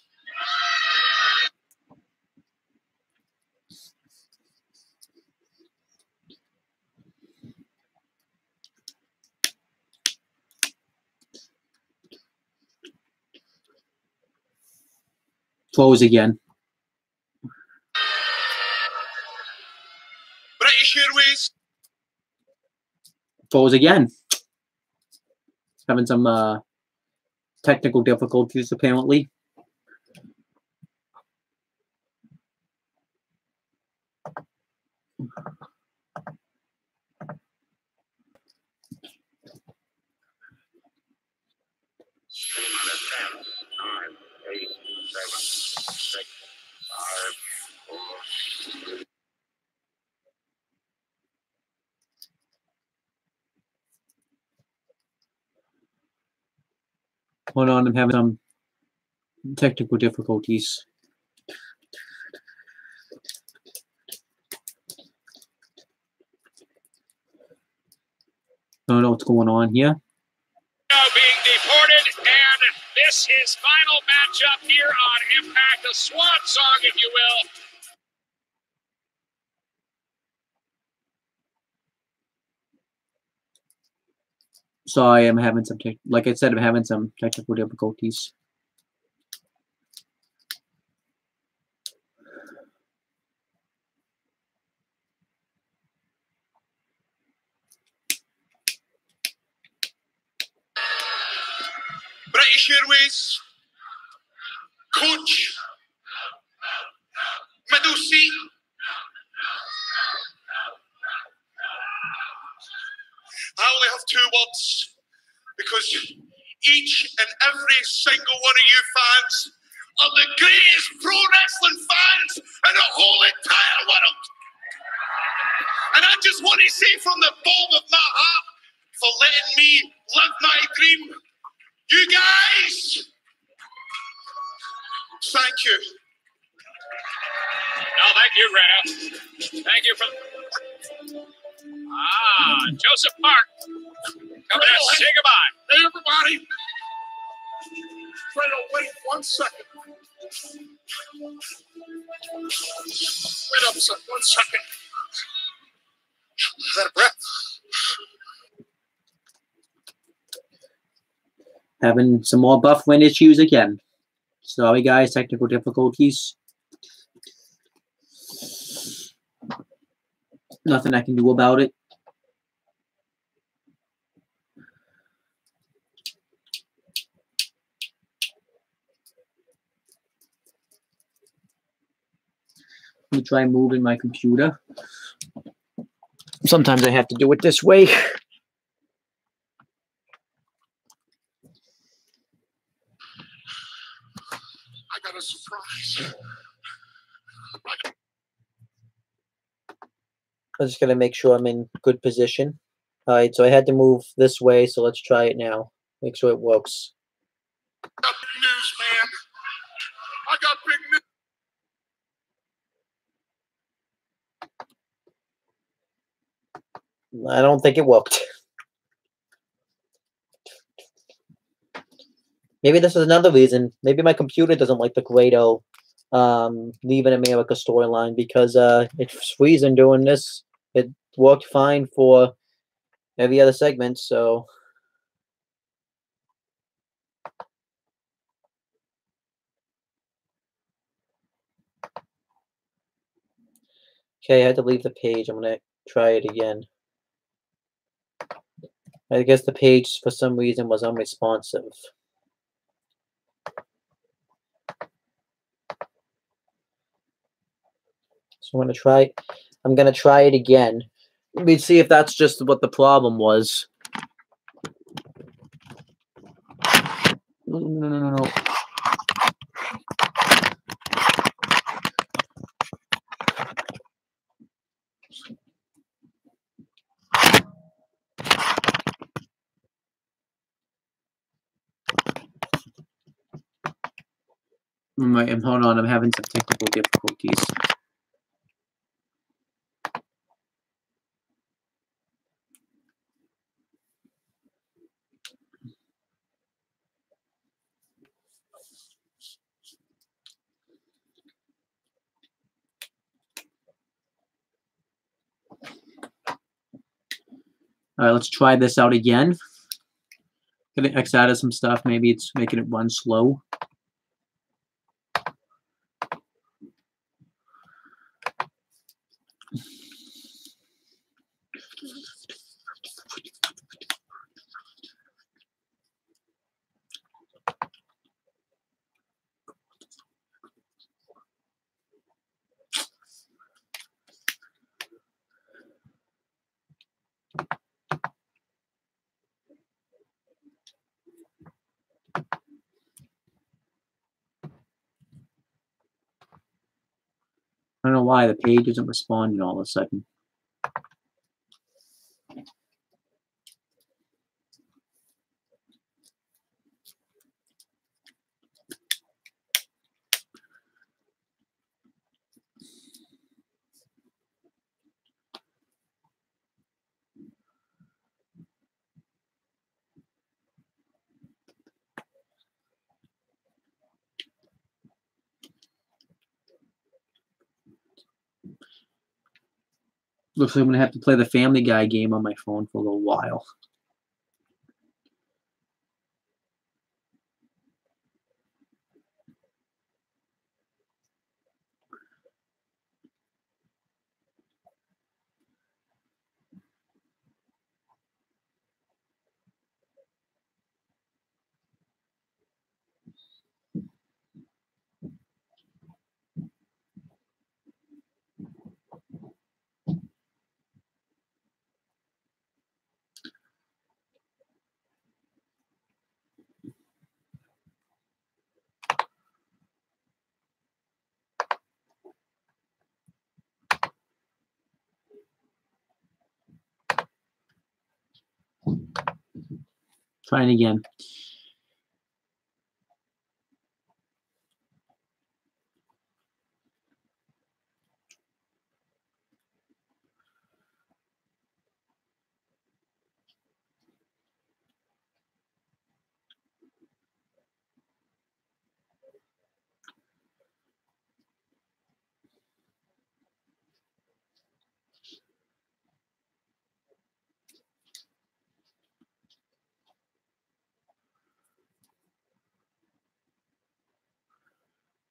A: Close again.
E: British Airways.
A: froze again. Having some technical difficulties apparently. Hold on, I'm having some technical difficulties. I don't know what's going on here.
D: Being deported, and this is final matchup here on Impact, a swan song, if you will.
A: Sorry, I'm having some, like I said, I'm having some technical difficulties.
E: British Airways, coach, middle seat. I only have 2 words because each and every single one of you fans are the greatest pro wrestling fans in the whole entire world. And I just want to say from the bottom of my heart for letting me live my dream. You guys, thank you.
D: No, thank you, Rena. Thank you for... Joseph Park. Coming to say goodbye.
E: Hey, everybody. Try to wait 1 second. Wait up, 1 second. Is that a breath?
A: Having some more buff wind issues again. Sorry guys, technical difficulties. Nothing I can do about it. Let me try moving my computer. Sometimes I have to do it this way.
E: I got a surprise.
A: I'm just gonna make sure I'm in good position. All right, so I had to move this way, so let's try it now. Make sure it works.
E: I got big news, man. I got big news.
A: I don't think it worked. Maybe this is another reason. Maybe my computer doesn't like the Grado Leaving America storyline because it's freezing doing this. It worked fine for every other segment, so... Okay, I had to leave the page. I'm going to try it again. I guess the page, for some reason, was unresponsive. So I'm going to try it again. Let me see if that's just what the problem was. No. Hold on, I'm having some technical difficulties. All right, let's try this out again. Gonna X out of some stuff. Maybe it's making it run slow. I don't know why the page isn't responding all of a sudden. Looks like I'm going to have to play the Family Guy game on my phone for a little while. Trying again.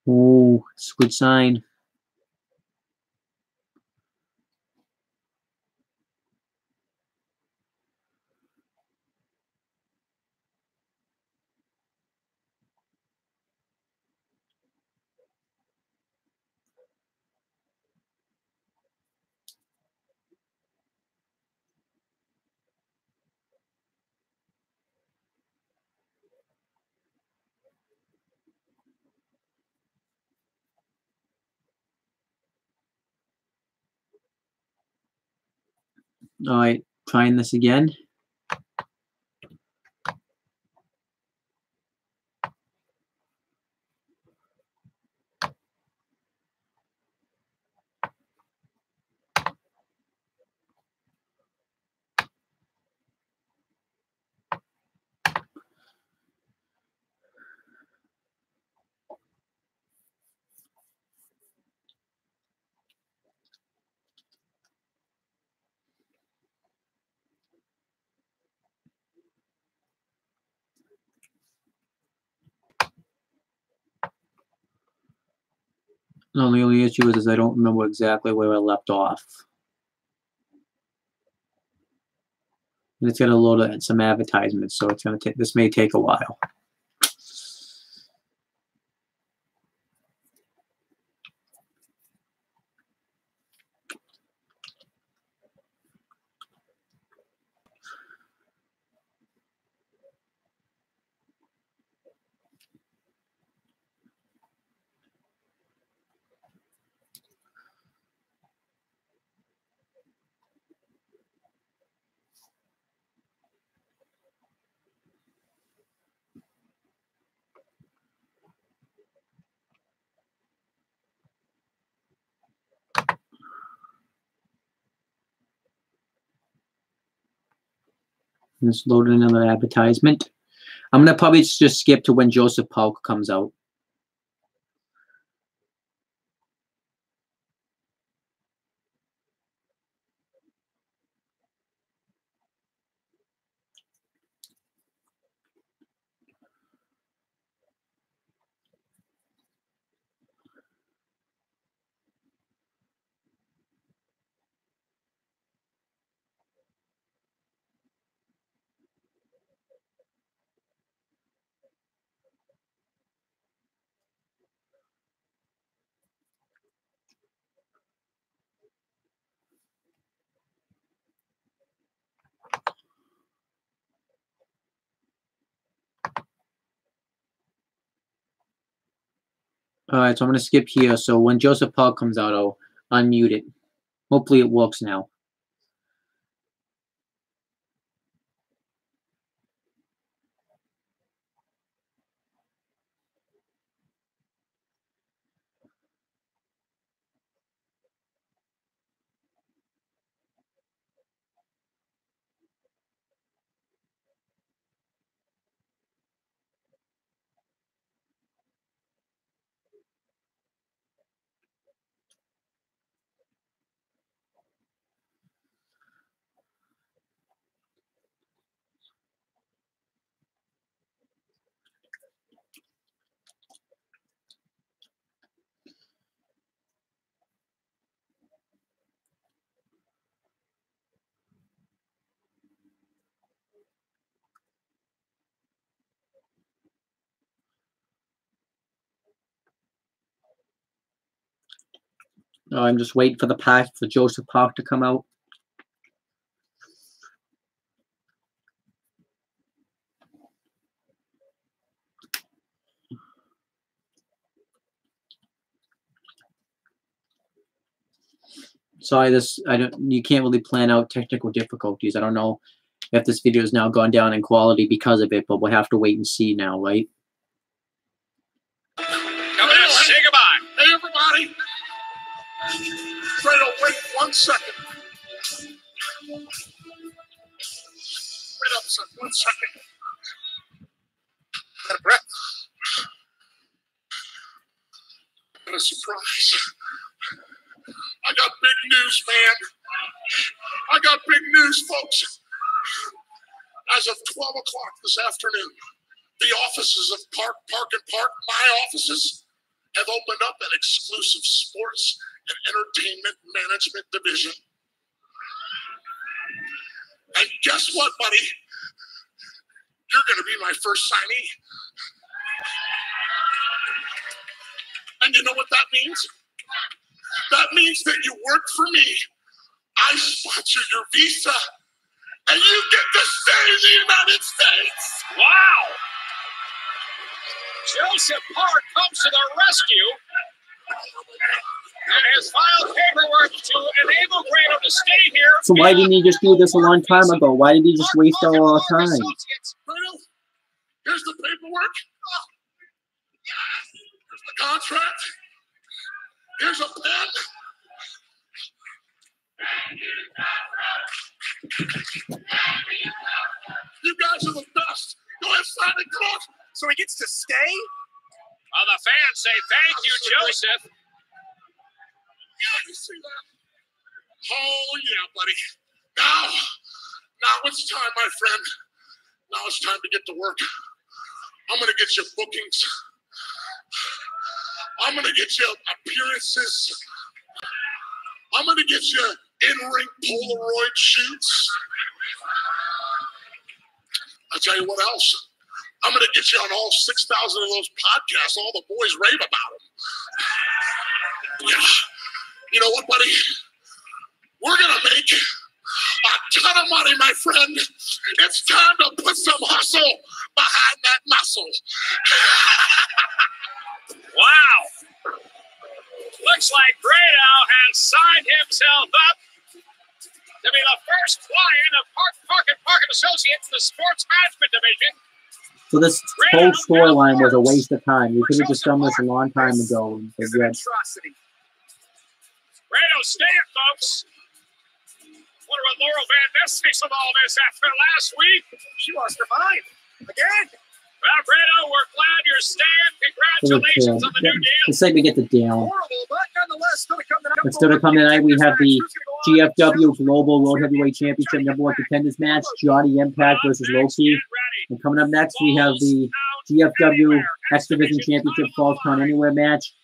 A: Oh, it's a good sign. All right, trying this again. No, the only issue is I don't remember exactly where I left off. And it's got to load some advertisements, so it's going to take. This may take a while. Let's load another advertisement. I'm going to probably just skip to when Joseph Polk comes out. All right, so I'm going to skip here. So when Joseph Polk comes out, unmute it. Hopefully it works now. I'm just waiting for the pack for Joseph Park to come out. Sorry, you can't really plan out technical difficulties. I don't know if this video has now gone down in quality because of it, but we'll have to wait and see now, right?
D: Coming in, say goodbye.
E: Hey, everybody. Fredo, wait 1 second. Wait up, son. 1 second. Got a breath. Got a surprise. I got big news, man. I got big news, folks. As of 12 o'clock this afternoon, the offices of Park and Park, my offices, have opened up an exclusive sports and entertainment management division. And guess what, buddy? You're going to be my first signee. And you know what that means? That means that you work for me. I sponsor your visa. And you get to stay in the United States.
D: Wow! Joseph Park comes to the rescue and has filed paperwork to enable Grado to stay here.
A: So why didn't he just do this a long time ago? Why did he just waste all our time?
E: Grado, here's the paperwork. Here's the contract. Here's a pen. You guys are the best. Go ahead, sign it, come on.
B: So he gets to stay?
D: Well, the fans say thank you, Joseph.
E: Yeah, you see that? Oh, yeah, buddy. Now it's time, my friend. Now it's time to get to work. I'm going to get you bookings. I'm going to get you appearances. I'm going to get you in-ring Polaroid shoots. I'll tell you what else. I'm going to get you on all 6,000 of those podcasts. All the boys rave about them. Yeah. You know what, buddy? We're going to make a ton of money, my friend. It's time to put some hustle behind that muscle.
D: Wow. Looks like Grado has signed himself up to be the first client of Park and Associates, the sports management division.
A: So this whole storyline was a waste of time. You could have just done this a long time ago. But yet,
D: Grado, stay it, folks. Wonder what Laurel Van Ness thinks of all this after last week.
B: She lost her mind. Again.
D: Well, Grado, we're glad you're staying. Congratulations on the new deal.
A: Let's say we get the deal.
B: Horrible, but nonetheless, still to come tonight.
A: Still to come tonight, we have the G.F.W. Global World Heavyweight Championship #1 contenders match, Johnny Impact versus Loki. And coming up next, we have the G.F.W. X Division Championship Falls Count Anywhere match.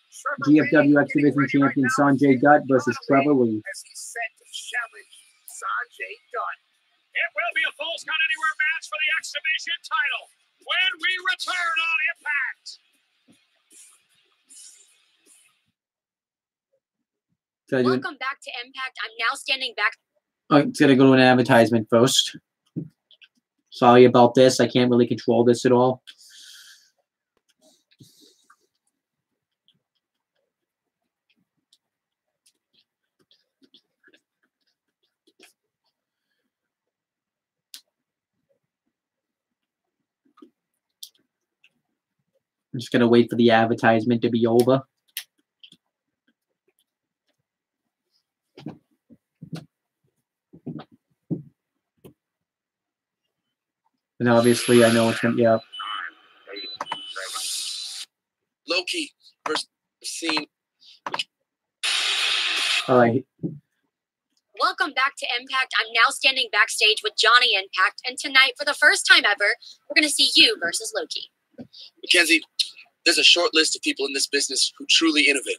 A: G.F.W. X Division Champion Sanjay Dutt versus Trevor Lee.
B: As he's set to challenge Sanjay Dutt.
D: It will be a Falls Count Anywhere match for the X Division title when we return on Impact.
F: Welcome back to Impact. I'm now standing back.
A: I'm going to go to an advertisement first. Sorry about this. I can't really control this at all. I'm just gonna wait for the advertisement to be over. And obviously, I know it's gonna. Yeah.
B: Loki versus scene.
A: All right.
F: Welcome back to Impact. I'm now standing backstage with Johnny Impact, and tonight, for the first time ever, we're going to see you versus Loki.
B: Mackenzie, there's a short list of people in this business who truly innovate.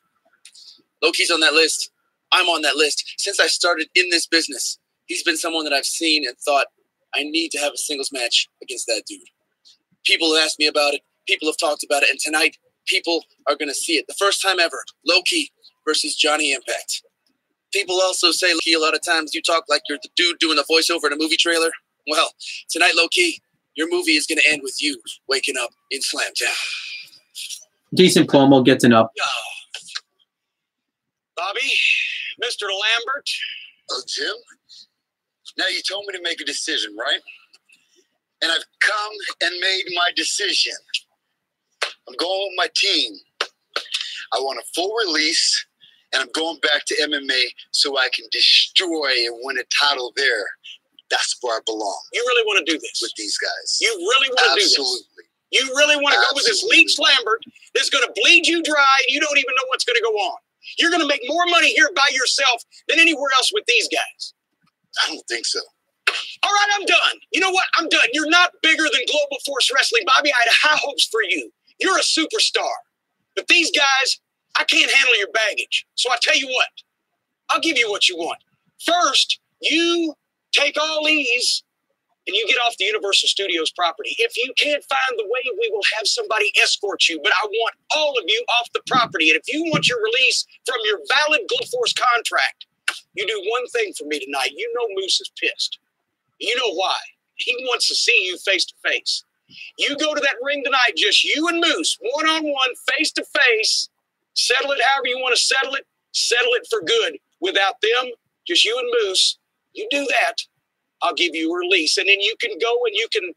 B: Loki's on that list. I'm on that list. Since I started in this business, he's been someone that I've seen and thought, I need to have a singles match against that dude. People have asked me about it. People have talked about it. And tonight, people are going to see it. The first time ever, Loki versus Johnny Impact. People also say, Loki, a lot of times you talk like you're the dude doing a voiceover in a movie trailer. Well, tonight, Loki, your movie is going to end with you waking up in Slam Town.
A: Decent promo, gets an up.
C: Bobby, Mr. Lambert.
G: Oh, Jim? Now you told me to make a decision, right? And I've come and made my decision. I'm going with my team. I want a full release, and I'm going back to MMA so I can destroy and win a title there. That's where I belong.
C: You really want to do this?
G: With these guys.
C: You really want to do this?
G: Absolutely.
C: You really want to go with this Leech Lambert that's going to bleed you dry and you don't even know what's going to go on. You're going to make more money here by yourself than anywhere else with these guys.
G: I don't think so.
C: All right, I'm done. You know what? I'm done. You're not bigger than Global Force Wrestling, Bobby. I had high hopes for you. You're a superstar. But these guys, I can't handle your baggage. So I tell you what, I'll give you what you want. First, you take all these and you get off the Universal Studios property. If you can't find the way, we will have somebody escort you. But I want all of you off the property. And if you want your release from your valid Global Force contract, you do one thing for me tonight. You know Moose is pissed. You know why. He wants to see you face to face. You go to that ring tonight, just you and Moose, one-on-one, face-to-face. Settle it however you want to settle it. Settle it for good. Without them, just you and Moose. You do that, I'll give you a release. And then you can go and you can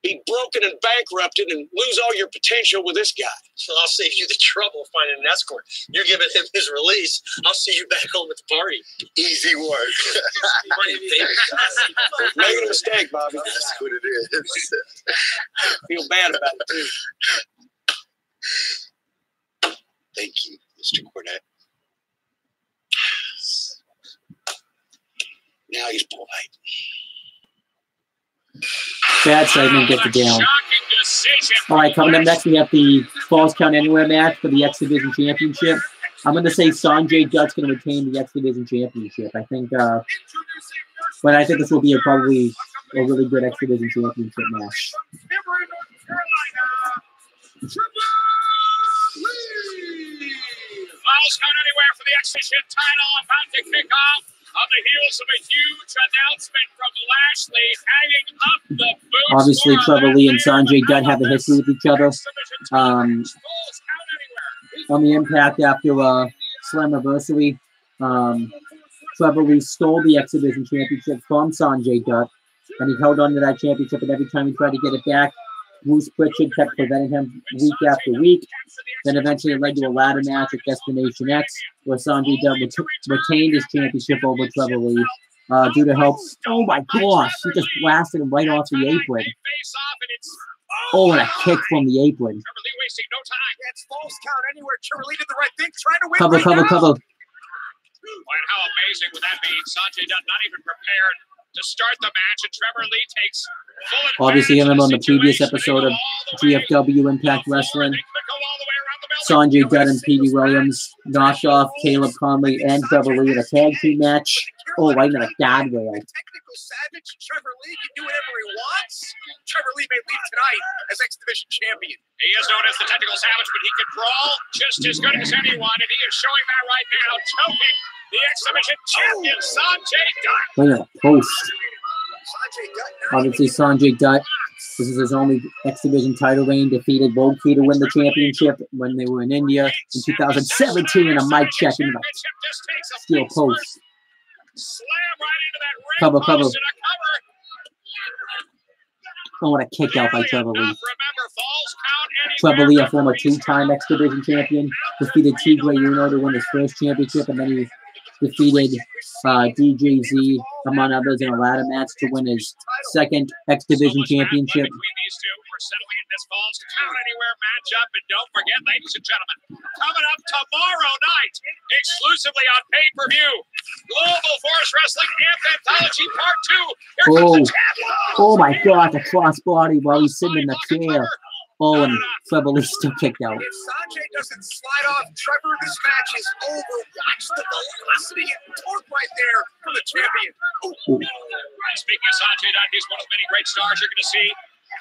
C: be broken and bankrupted and lose all your potential with this guy.
H: So I'll save you the trouble of finding an escort. You're giving him his release. I'll see you back home at the party.
G: Easy work.
C: Making a mistake, Bobby.
G: That's what it is.
C: Feel bad about it, too.
G: Thank you, Mr. Cornette. Now he's polite.
A: Bad segment, get the down. All right, coming up next, we have the Falls Count Anywhere match for the X Division Championship. I'm going to say Sanjay Dutt's going to retain the X Division Championship. I think, but I think this will be probably a really good X Division Championship match.
D: Falls Count Anywhere for the X Division title about to kick off. On the heels of a huge announcement from Lashley hanging up the boots.
A: Obviously, Trevor Lee and Sanjay Dutt have a history with each other. On the Impact after Slammiversary, Trevor Lee stole the X Division Championship from Sanjay Dutt, and he held on to that championship, and every time he tried to get it back, Bruce Pritchard kept preventing him week after week. Then eventually it led to a ladder match at Destination X, where Sanjay Dutt retained his championship over Trevor Lee due to help. Oh my gosh, he just blasted him right off the apron. Oh, and a kick from the apron.
B: Trevor Lee wasting no time. That's Falls Count Anywhere. Trevor Lee did the right thing, trying to win.
A: Cover.
D: And how amazing would that be? Sanjay Dutt not even prepared to start the match, and Trevor Lee takes full advantage.
A: Obviously, you remember on the previous episode of G.F.W. Impact Wrestling, Sanjay Dutt and Petey Williams knocked off Caleb Conley and Trevor Lee in a tag team match. Oh, right in a dad rail.
B: Technical savage. Trevor Lee can do whatever he wants. Trevor Lee may leave tonight as X Division champion.
D: He is known as the technical savage, but he can brawl just as good as anyone, and he is showing that right now, choking the X Division champion, Sanjay Dutt.
A: Look at a post. Obviously, Sanjay Dutt, this is his only X Division title reign, defeated Loki to win the championship when they were in India in 2017 in a mic check in the steel post.
D: Slam right into that ring
A: Cover.
D: post and a cover.
A: Oh, what a kick out by Trevor Lee.
D: Remember, falls count
A: Trevor Lee, a former 2-time X Division champion, defeated Tigre Uno to win his first championship, and then he defeated DJZ, among others, in a ladder match to win his second X Division championship.
D: Between these two, we're settling in this falls count anywhere matchup, and don't forget, ladies and gentlemen, coming up tomorrow night, exclusively on pay-per-view, Global Force Wrestling Anthology Part 2. Here comes the champ.
A: Oh my God, the crossbody while he's sitting in the chair. Oh, and Trevor Lee still kicked out.
B: If Sanjay doesn't slide off Trevor, this match is over. Watch the velocity and torque right there for the champion.
D: Speaking of Sanjay Dutt, he's one of the many great stars you're going to see.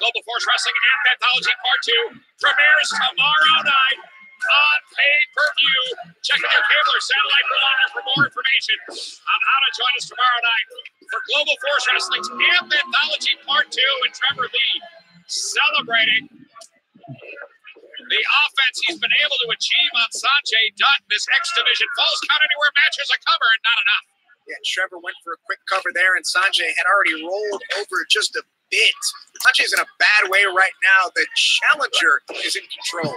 D: Global Force Wrestling Anthology Part 2 premieres tomorrow night on pay-per-view. Check out your cable or satellite provider for more information on how to join us tomorrow night for Global Force Wrestling's Anthology Part 2 and Trevor Lee celebrating the offense he's been able to achieve on Sanjay Dutt in this X Division Falls Count Anywhere match as a cover, and not enough.
B: Yeah, Trevor went for a quick cover there, and Sanjay had already rolled over just a bit. Sanjay's in a bad way right now. The challenger is in control.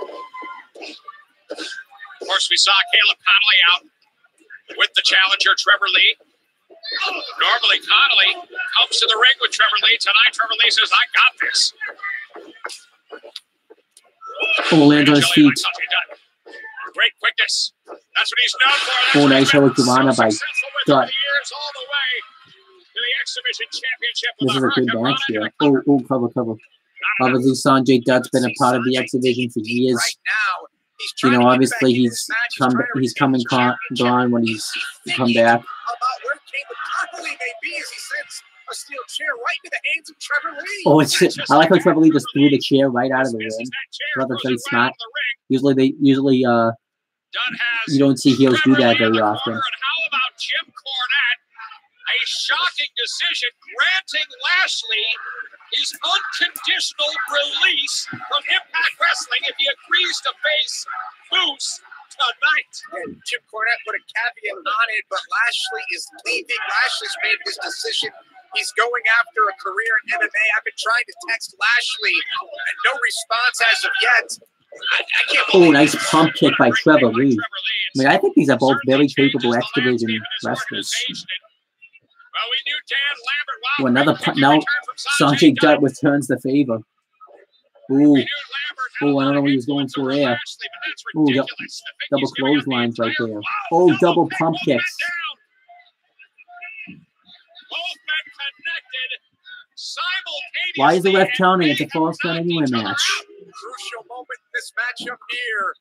D: Of course, we saw Caleb Connolly out with the challenger, Trevor Lee. Normally, Connolly comes to the ring with Trevor Lee. Tonight, Trevor Lee says, I got this.
A: Oh, lands on his feet.
D: Great quickness. That's what he's known for.
A: Oh, nice Hurricanrana by Dutt. This is a good match here. Oh, cover. Obviously, Sanjay Dutt's been a part of the X Division for years. You know, obviously he's come and gone when he's come back.
B: A steel chair right into the hands of Trevor Lee.
A: Oh, I like how Trevor Lee just threw the chair right out of the ring. Rather very smart. Usually you don't see heels do that very often.
D: And how about Jim Cornette? A shocking decision granting Lashley his unconditional release from Impact Wrestling if he agrees to face Moose tonight.
B: And Jim Cornette put a caveat on it, but Lashley is leaving. Lashley's made his decision. He's going after a career in MMA. I've been trying to text Lashley, and no response as of yet. I can't believe
A: nice pump kick by Trevor Lee. I mean, I think these are both very capable X Division wrestlers.
D: Well, we knew Dan Lambert.
A: Oh, another now Sanjay Dutt returns the favor. Ooh. Oh, I don't know what he was going for there. Oh, double clotheslines right there. Oh, double pump kicks. Why is the ref counting? It's a false count anywhere match.
B: Crucial moment in this matchup here.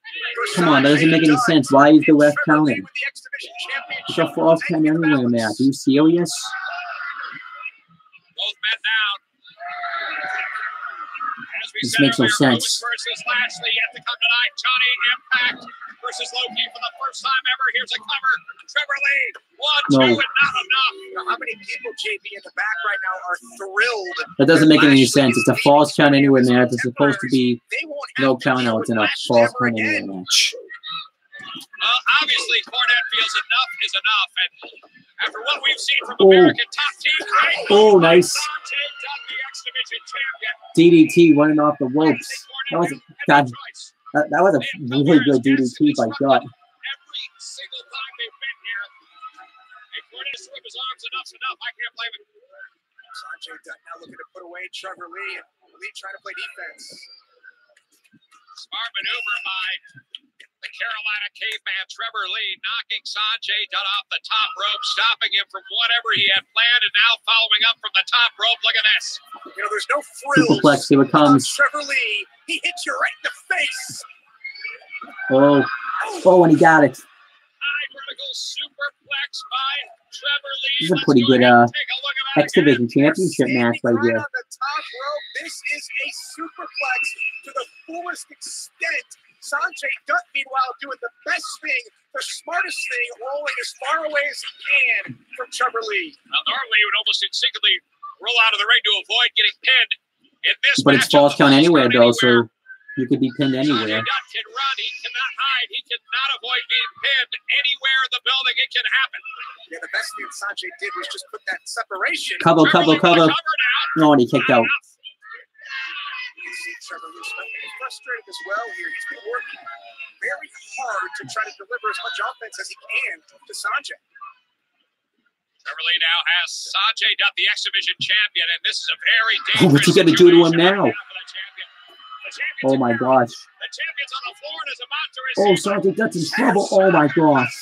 A: Come on, that doesn't make any sense. Why is the ref counting? It's a false count anywhere match. Are you serious?
D: Both men down.
A: This makes no sense.
D: Versus Lashley yet to come tonight. Johnny Impact versus Loki for the first time ever. Here's a cover. Trevor Lee. 1, 2, and not enough.
B: How many people, JB, in the back right now are thrilled?
A: That doesn't make any sense. It's a false count anywhere match. It's supposed to be no count outs in a false count anywhere match.
D: Well, obviously, Cornette feels enough is enough. And after what we've seen from American top team,
A: oh, nice.
D: Sanjay Dutt, the X Division champion.
A: DDT running off the ropes. That was a really good DDT by Dutt.
D: Every single time they've been here, and Cornette threw his arms, enough's enough. I can't blame him.
B: Sanjay Dutt now looking to put away Trevor Lee, and Lee trying to play defense.
D: Smart maneuver by the Carolina caveman Trevor Lee, knocking Sanjay Dutt off the top rope, stopping him from whatever he had planned, and now following up from the top rope. Look at this.
B: You know, there's no frills.
A: Superplex, here it comes.
B: Trevor Lee, he hits you right in the face.
A: Oh, and he got it.
D: High vertical superplex by Trevor Lee.
A: This is a pretty good X Division championship match right here.
B: On the top rope, this is a superplex to the fullest extent. Sanjay Dutt, meanwhile, doing the best thing, the smartest thing, rolling as far away as he can from Trevor Lee.
D: Well, normally he would almost instinctively roll out of the ring to avoid getting pinned. In this
A: but it's false count anywhere, though, so you could be pinned anywhere.
D: Sanjay Dutt can run. He cannot hide. He cannot avoid being pinned anywhere in the building. It can happen.
B: Yeah, the best thing Sanjay did was just put that separation.
A: Cover. No, and he kicked out.
B: Trevor Lee is frustrated as well here. He's been working very hard to try to deliver as much offense as he can to Sanjay.
D: Trevor Lee now has Sanjay Dutt, the X-Division champion, and this is a very dangerous
A: what's he gonna do to him now? Oh my gosh.
D: The champion's on the floor and is about to
A: Oh,
D: receive
A: Sanjay Dutt's in trouble. Oh my gosh.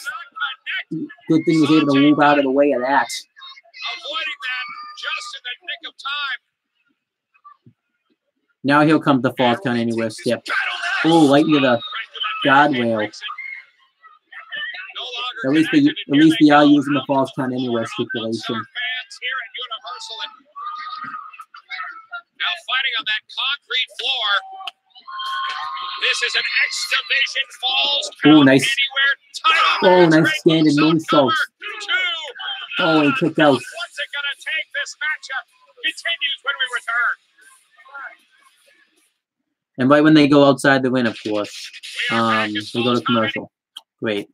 A: Good thing he was able to move out of the way of that.
D: avoiding that just in the nick of time.
A: Now he'll come to the falls count anywhere skip. Oh, right into the guardrail. At least they are using the falls count anywhere stipulation.
D: Now fighting on that concrete floor. This is an X-Division Falls count
A: nice.
D: anywhere title.
A: Oh, nice standing moonsault. Oh, he kicked out.
D: What's it going to take? This matchup continues when we return.
A: And right when they go outside the ring, of course, we go to commercial. Great.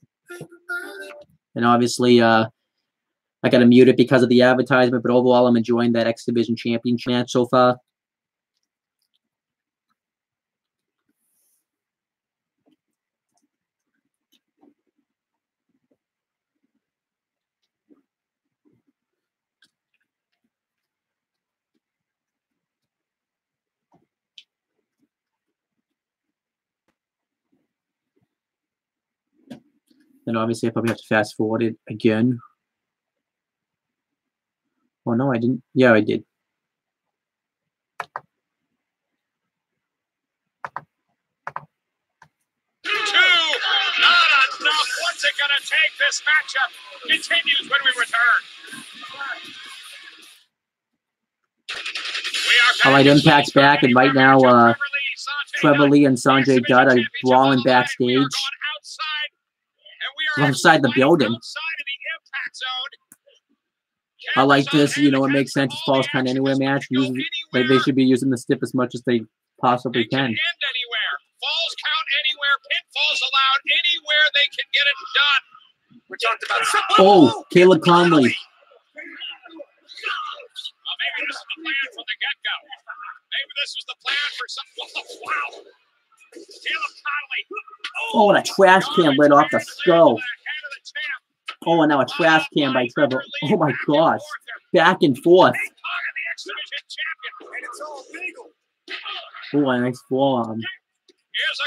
A: And obviously, I got to mute it because of the advertisement, but overall, I'm enjoying that X Division Championship match so far. Then obviously I probably have to fast forward it again. Oh no, I didn't. Yeah, I did.
D: Not enough. What's it going to take? This matchup continues when we return.
A: All right, Impact's back, and right now, Trevor Lee and Sanjay Dutt are brawling backstage. Outside the building. I like this. You know, it makes sense. It's falls count anywhere match. They should be using the stiff as much as they possibly can.
D: Falls count anywhere. Pinfalls allowed anywhere they can get it done.
B: We talked about.
A: Oh, Caleb Conley.
D: Maybe this is the plan from the get-go. Maybe this was the plan for some. Wow. Caleb Conley.
A: Oh, and a trash can lit off the skull. Oh, and now a trash can by Trevor. Oh my gosh. Back and forth. Oh, a nice forearm.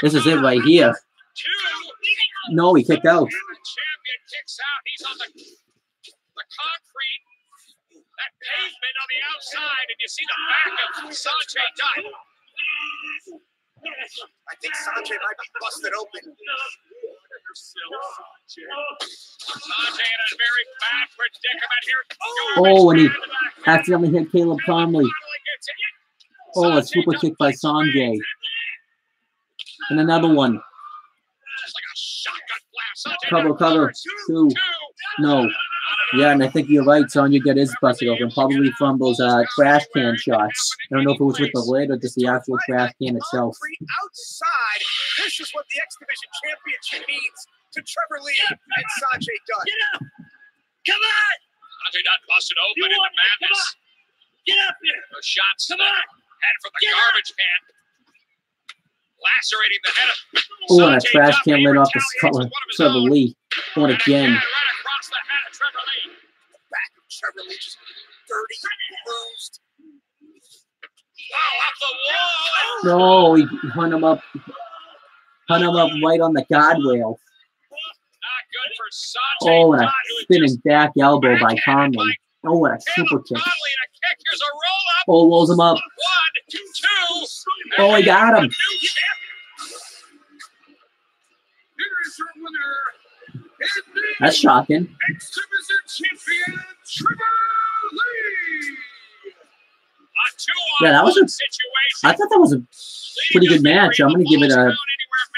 A: This is it right here. No, he kicked out.
D: Champion kicks out. He's on the concrete, that pavement on the outside, and you see the back of Sanjay Dutt.
B: I think Sanjay might be busted open.
D: Sanjay in a very bad predicament here.
A: Oh, and he accidentally hit Caleb Conley. Oh, a super kick by Sanjay. And another one. Cover. Two. No. Yeah, and I think you're right. Sanjay got his busted open, probably from those trash can shots. I don't know if it was with the lid or just the actual trash can itself.
B: Outside, this is what the X Division Championship means to Trevor Lee and Sanjay Dutt.
C: Get up! Come on!
D: Sanjay Dutt busted open in the madness.
C: Get up here!
D: Those shots to the head from the garbage can. Lacerating the head of
A: oh, and a trash can lit off the skull of Trevor Lee. Going again.
D: Right across the head of Trevor Lee.
B: Back of Trevor Lee, just dirty, bruised.
D: Oh, off the wall.
A: No, he hung him up. Hung him up right on the guardrail.
D: Not good for Sanjay.
A: Oh, and a spinning back elbow by Conley. Oh, and a super kick.
D: Here's a roll up.
A: Oh, rolls him up.
D: 1, 2.
A: Oh, he got him. That's shocking. Yeah, that was I thought that was a pretty good match. I'm going to give it a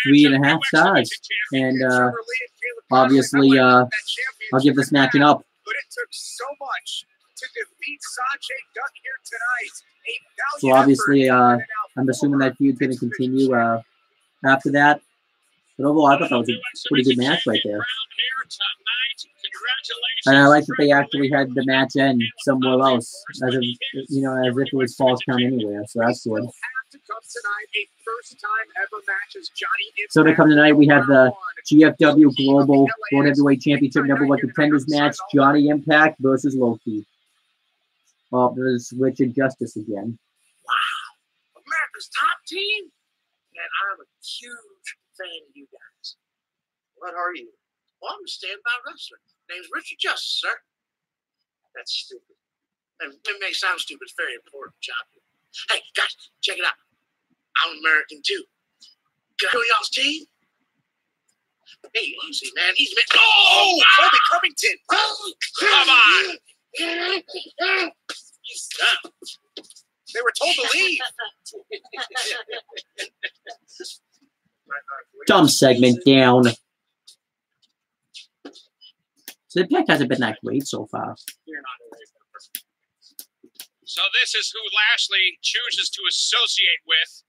A: 3.5 stars. And obviously, I'll give this match an up.
B: But it took so much to defeat Sanjay Dutt here tonight.
A: So obviously, I'm assuming that feud's going to continue after that. But overall, I thought that was a pretty good match right there. And I like that they actually had the match end somewhere else, as if it was falls count anywhere. So that's good.
D: to come tonight, a first-time ever match as Johnny Impact.
A: So to come tonight, we have the G.F.W. Global World Heavyweight Championship number one contenders match. Johnny Impact versus Loki. Oh, there's Richard Justice again.
D: Wow. America's top team? And I'm a huge fan of you guys. What are you? Well, I'm a standby wrestler. Name's Richard Justice, sir. That's stupid. It may sound stupid. It's very important job. Hey, guys, check it out. I'm American, too. Can I go to y'all's team? Hey, easy, man. Easy, man. Oh, Kobe Covington. Oh, come on. Stop. They were told to leave.
A: Dumb segment down. So the pick hasn't been that great so far.
D: So this is who Lashley chooses to associate with.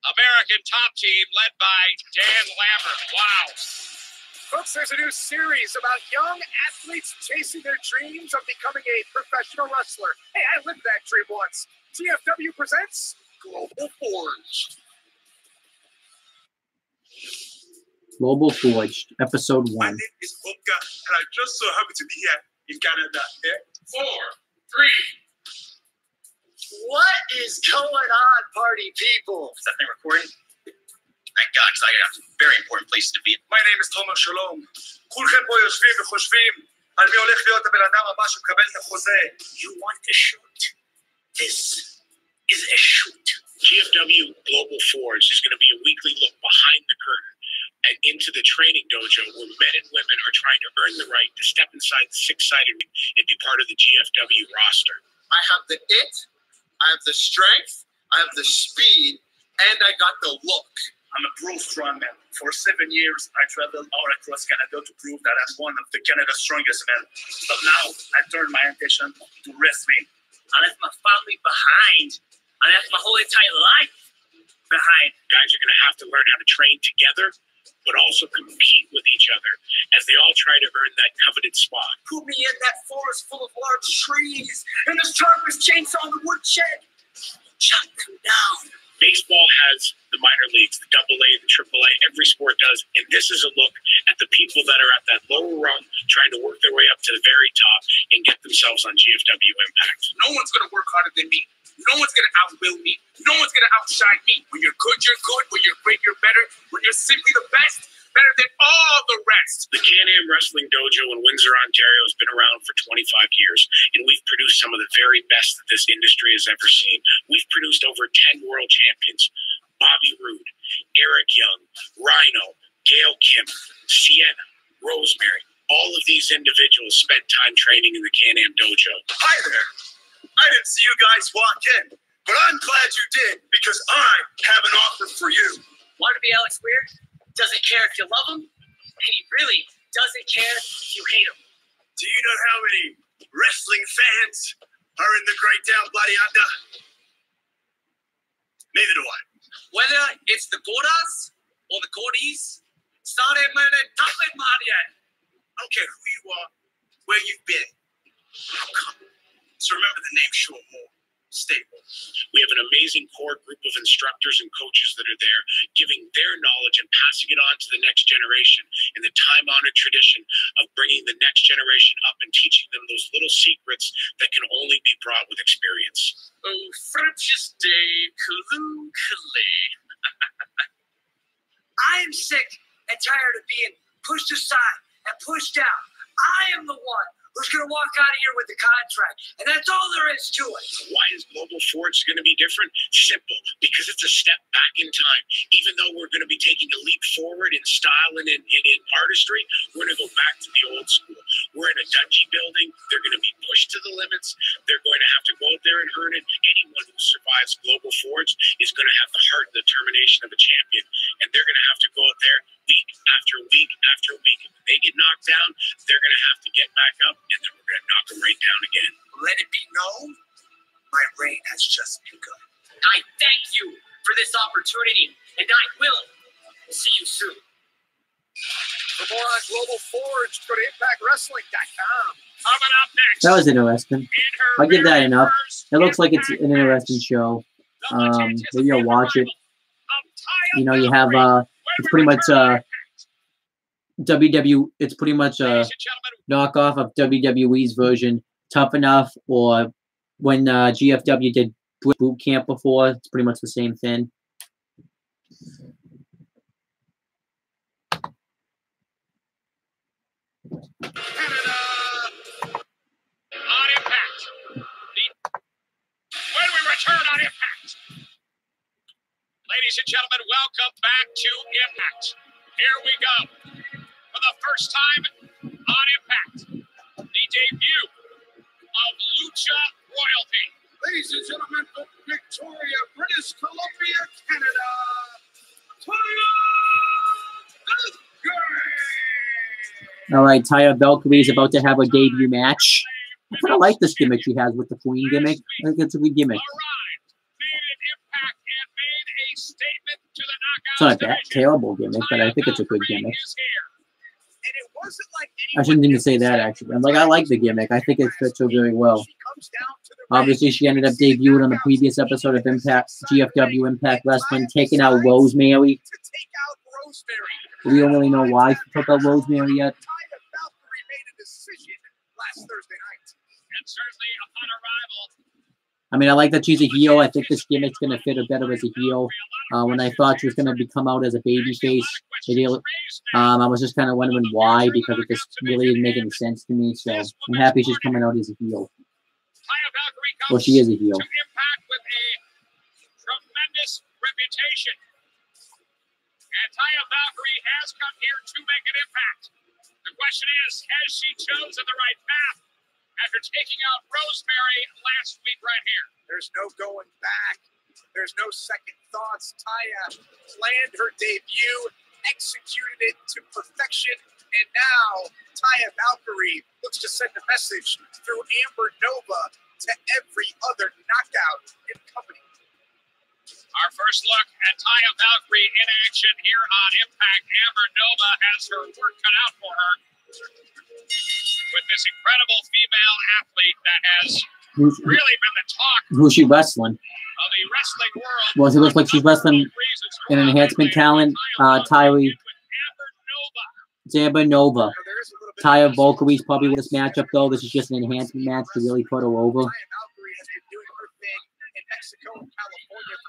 D: American Top Team led by Dan Lambert. Wow. Folks, there's a new series about young athletes chasing their dreams of becoming a professional wrestler. Hey, I lived that dream once. G.F.W. presents Global Forge.
A: Global Forged, Episode 1.
E: My name is Oka, and I'm just so happy to be here in Canada. Yeah? 4, 3.
G: What is going on, party people?
H: Is that thing recording? Thank God, because I got very important places to be.
E: My name is Thomas Shalom. כולכם פה יושבים וחושבים על מי הולך להיות הבן אדם הבא שמקבל את החוזה.
H: You want to shoot? This is a shoot. G.F.W. Global Forge is going to be a weekly look behind the curtain and into the training dojo where men and women are trying to earn the right to step inside the six-sided ring and be part of the G.F.W. roster.
G: I have the it, I have the strength, I have the speed, and I got the look.
E: I'm a pro strongman. For 7 years, I traveled all across Canada to prove that I'm one of the Canada's strongest men. But now, I turned my attention to wrestling.
H: I left my family behind. I left my whole entire life behind. Guys are going to have to learn how to train together, but also compete with each other as they all try to earn that coveted spot.
G: Put me in that forest full of large trees and the sharpest chainsaw in the woodshed. Chop them down.
H: Baseball has the minor leagues, the AA, the AAA, every sport does. And this is a look at the people that are at that lower rung trying to work their way up to the very top and get themselves on G.F.W. Impact.
E: No one's going to work harder than me. No one's going to outwill me. No one's going to outshine me. When you're good, you're good. When you're great, you're better. When you're simply the best, better than all the rest.
H: The Can-Am Wrestling Dojo in Windsor, Ontario has been around for 25 years, and we've produced some of the very best that this industry has ever seen. We've produced over 10 world champions: Bobby Roode, Eric Young, Rhino, Gail Kim, Sienna, Rosemary. All of these individuals spent time training in the Can-Am Dojo.
E: Hi there. I didn't see you guys walk in, but I'm glad you did because I have an offer for you.
H: Want to be Alex Weird? Doesn't care if you love him, and he really doesn't care if you hate him.
E: Do you know how many wrestling fans are in the great down Bloody Under? Neither do I.
H: Whether it's the Gordas or the Gordis, I
E: don't care who you are, where you've been. I'll come. So remember the name Sean Moore. Stable.
H: We have an amazing core group of instructors and coaches that are there, giving their knowledge and passing it on to the next generation in the time-honored tradition of bringing the next generation up and teaching them those little secrets that can only be brought with experience.
E: Oh, French's Day, Kaloo Kalay.
G: I am sick and tired of being pushed aside and pushed out. I am the one who's going to walk out of here with the contract. And that's all there is to it.
H: Why is Global Forge going to be different? Simple. Because it's a step back in time. Even though we're going to be taking a leap forward in style and in artistry, we're going to go back to the old school. We're in a dungeon building. They're going to be pushed to the limits. They're going to have to go out there and earn it. Anyone who survives Global Forge is going to have the heart and determination of a champion. And they're going to have to go out there week after week after week. If they get knocked down, they're going to have to get back up, and then we're going to knock them right down again.
G: Let it be known, my reign has just begun.
H: I thank you for this opportunity, and I will see you soon.
D: For more on Global Forge, go to ImpactWrestling.com. Coming up next.
A: That was interesting. I'll give that enough. It looks like it's an interesting show. Maybe you'll watch it. You know, you have it's pretty much it's pretty much a knockoff of WWE's version, Tough Enough, or when G.F.W. did boot camp before. It's pretty much the same thing.
D: Canada on Impact. When we return on Impact. Ladies and gentlemen, welcome back to Impact. Here we go. For the first time on Impact, the debut of Lucha Royalty.
E: Ladies and gentlemen, from Victoria, British Columbia, Canada,
A: All right, Taya Valkyrie is about to have a debut match. I kind of like this gimmick she has with the Queen gimmick. I think it's a good gimmick. It's not a terrible gimmick, but I think it's a good gimmick. I shouldn't even say that, actually. I like the gimmick. I think it fits her very well. Obviously, she ended up debuting on the previous episode of Impact, G.F.W. Impact Wrestling, taking out Rosemary. We don't really know why she took out Rosemary yet. I mean, I like that she's a heel. I think this gimmick's going to fit her better as a heel. When I thought she was going to come out as a babyface, I was just kind of wondering why, because it just really didn't make any sense to me. So I'm happy she's coming out as a heel. Well, she is a heel.
D: Impact with a tremendous reputation. And Taya Valkyrie has come here to make an impact. The question is, has she chosen the right path after taking out Rosemary last week right here?
B: There's no going back. There's no second thoughts. Taya planned her debut, executed it to perfection, and now Taya Valkyrie looks to send a message through Amber Nova to every other knockout in company.
D: Our first look at Taya Valkyrie in action here on Impact. Amber Nova has her work cut out for her with this incredible female athlete that has really been the talk
A: Who's she wrestling?
D: of the wrestling world.
A: Well, she looks like she's wrestling in an enhancement talent. Tyree. It's Amber Nova. Taya Valkyrie's probably with this matchup, though. This is just an enhancement match to really put her over. I'm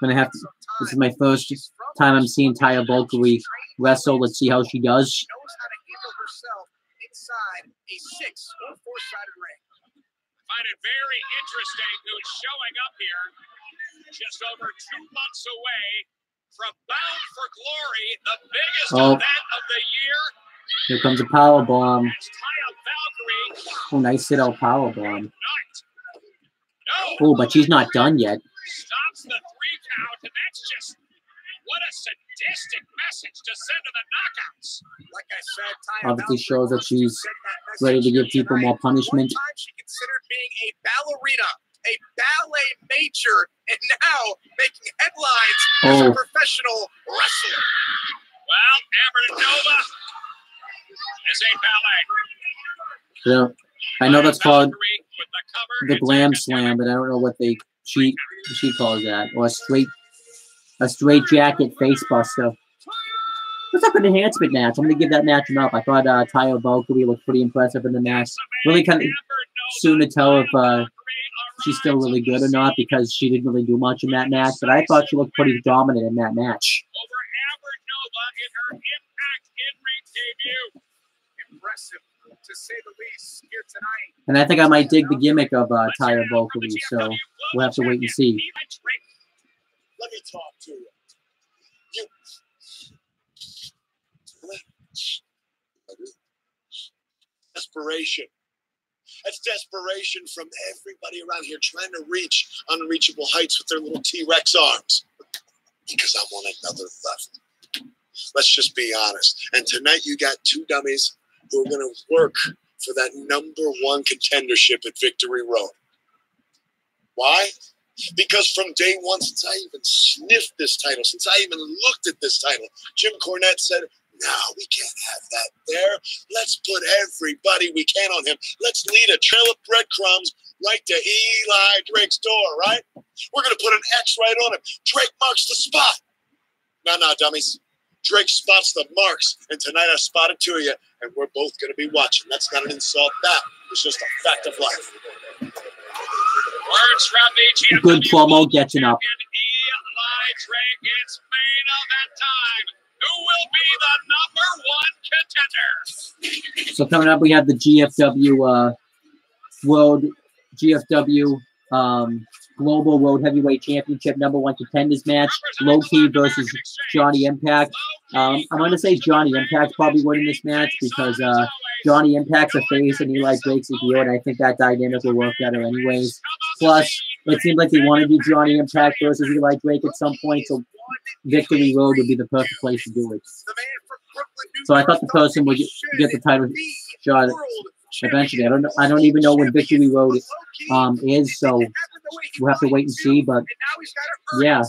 A: gonna have to. This is my first time I'm seeing Taya Valkyrie wrestle. Let's see how she does.
B: She knows how to handle herself inside a 6 or 4-sided ring.
D: I find it very interesting who's showing up here just over 2 months away from Bound for Glory, the biggest event of the year.
A: Here comes a power bomb.
D: As Taya Valkyrie.
A: Oh, nice sit-out power bomb. Oh, but she's not done yet.
D: Stops the 3 count, and that's just what a sadistic message to send to the knockouts.
B: Like I said, Taya
A: Obviously shows that she's ready to give people more punishment.
B: One time she considered being a ballerina, a ballet major, and now making headlines as a professional wrestler.
D: Well, Amber Nova is a ballet.
A: Yeah, I know that's called the Glam Slam, but I don't know what she calls that, or a straight jacket face buster. It's like an enhancement match. I'm gonna give that match an up. I thought Taya Valkyrie looked pretty impressive in the match. Really kind of soon to tell if she's still really good or not, because she didn't really do much in that match. But I thought she looked pretty dominant in that match.
D: Over Amber Nova in her Impact in-ring debut.
B: Impressive, to say the least, here tonight.
A: And I think I might dig the gimmick of Taya Valkyrie, so we'll have to wait and see.
G: Let me talk to you. Desperation. That's desperation from everybody around here trying to reach unreachable heights with their little T-Rex arms. Because I want another level. Let's just be honest. And tonight you got 2 dummies who are going to work for that #1 contendership at Victory Road. Why? Because from day one, since I even sniffed this title, since I even looked at this title, Jim Cornette said,
E: No, we can't have that there. Let's put everybody we can on him. Let's lead a trail of breadcrumbs right to Eli Drake's door, right? We're going to put an X right on him. Drake marks the spot. No, dummies. Drake spots the marks, and tonight I spotted two of you, and we're both going to be watching. That's not an insult. That is just a fact of life.
D: Words from the G.F.W.
A: Good promo catching up.
D: Eli Drake, it's main event time. Who will be the #1 contender?
A: So coming up, we have the GFW GFW Global World Heavyweight Championship #1 contenders match. Low Key versus Johnny Impact. I'm going to say Johnny Impact's probably winning this match because Johnny Impact's a face and Eli Drake's a heel, and I think that dynamic will work better anyways. Plus, it seems like they want to do Johnny Impact versus Eli Drake at some point, so Victory Road would be the perfect place to do it. So I thought the person would get the title shot eventually. I don't even know when Victory Road is, so we'll have to wait and see. But yeah,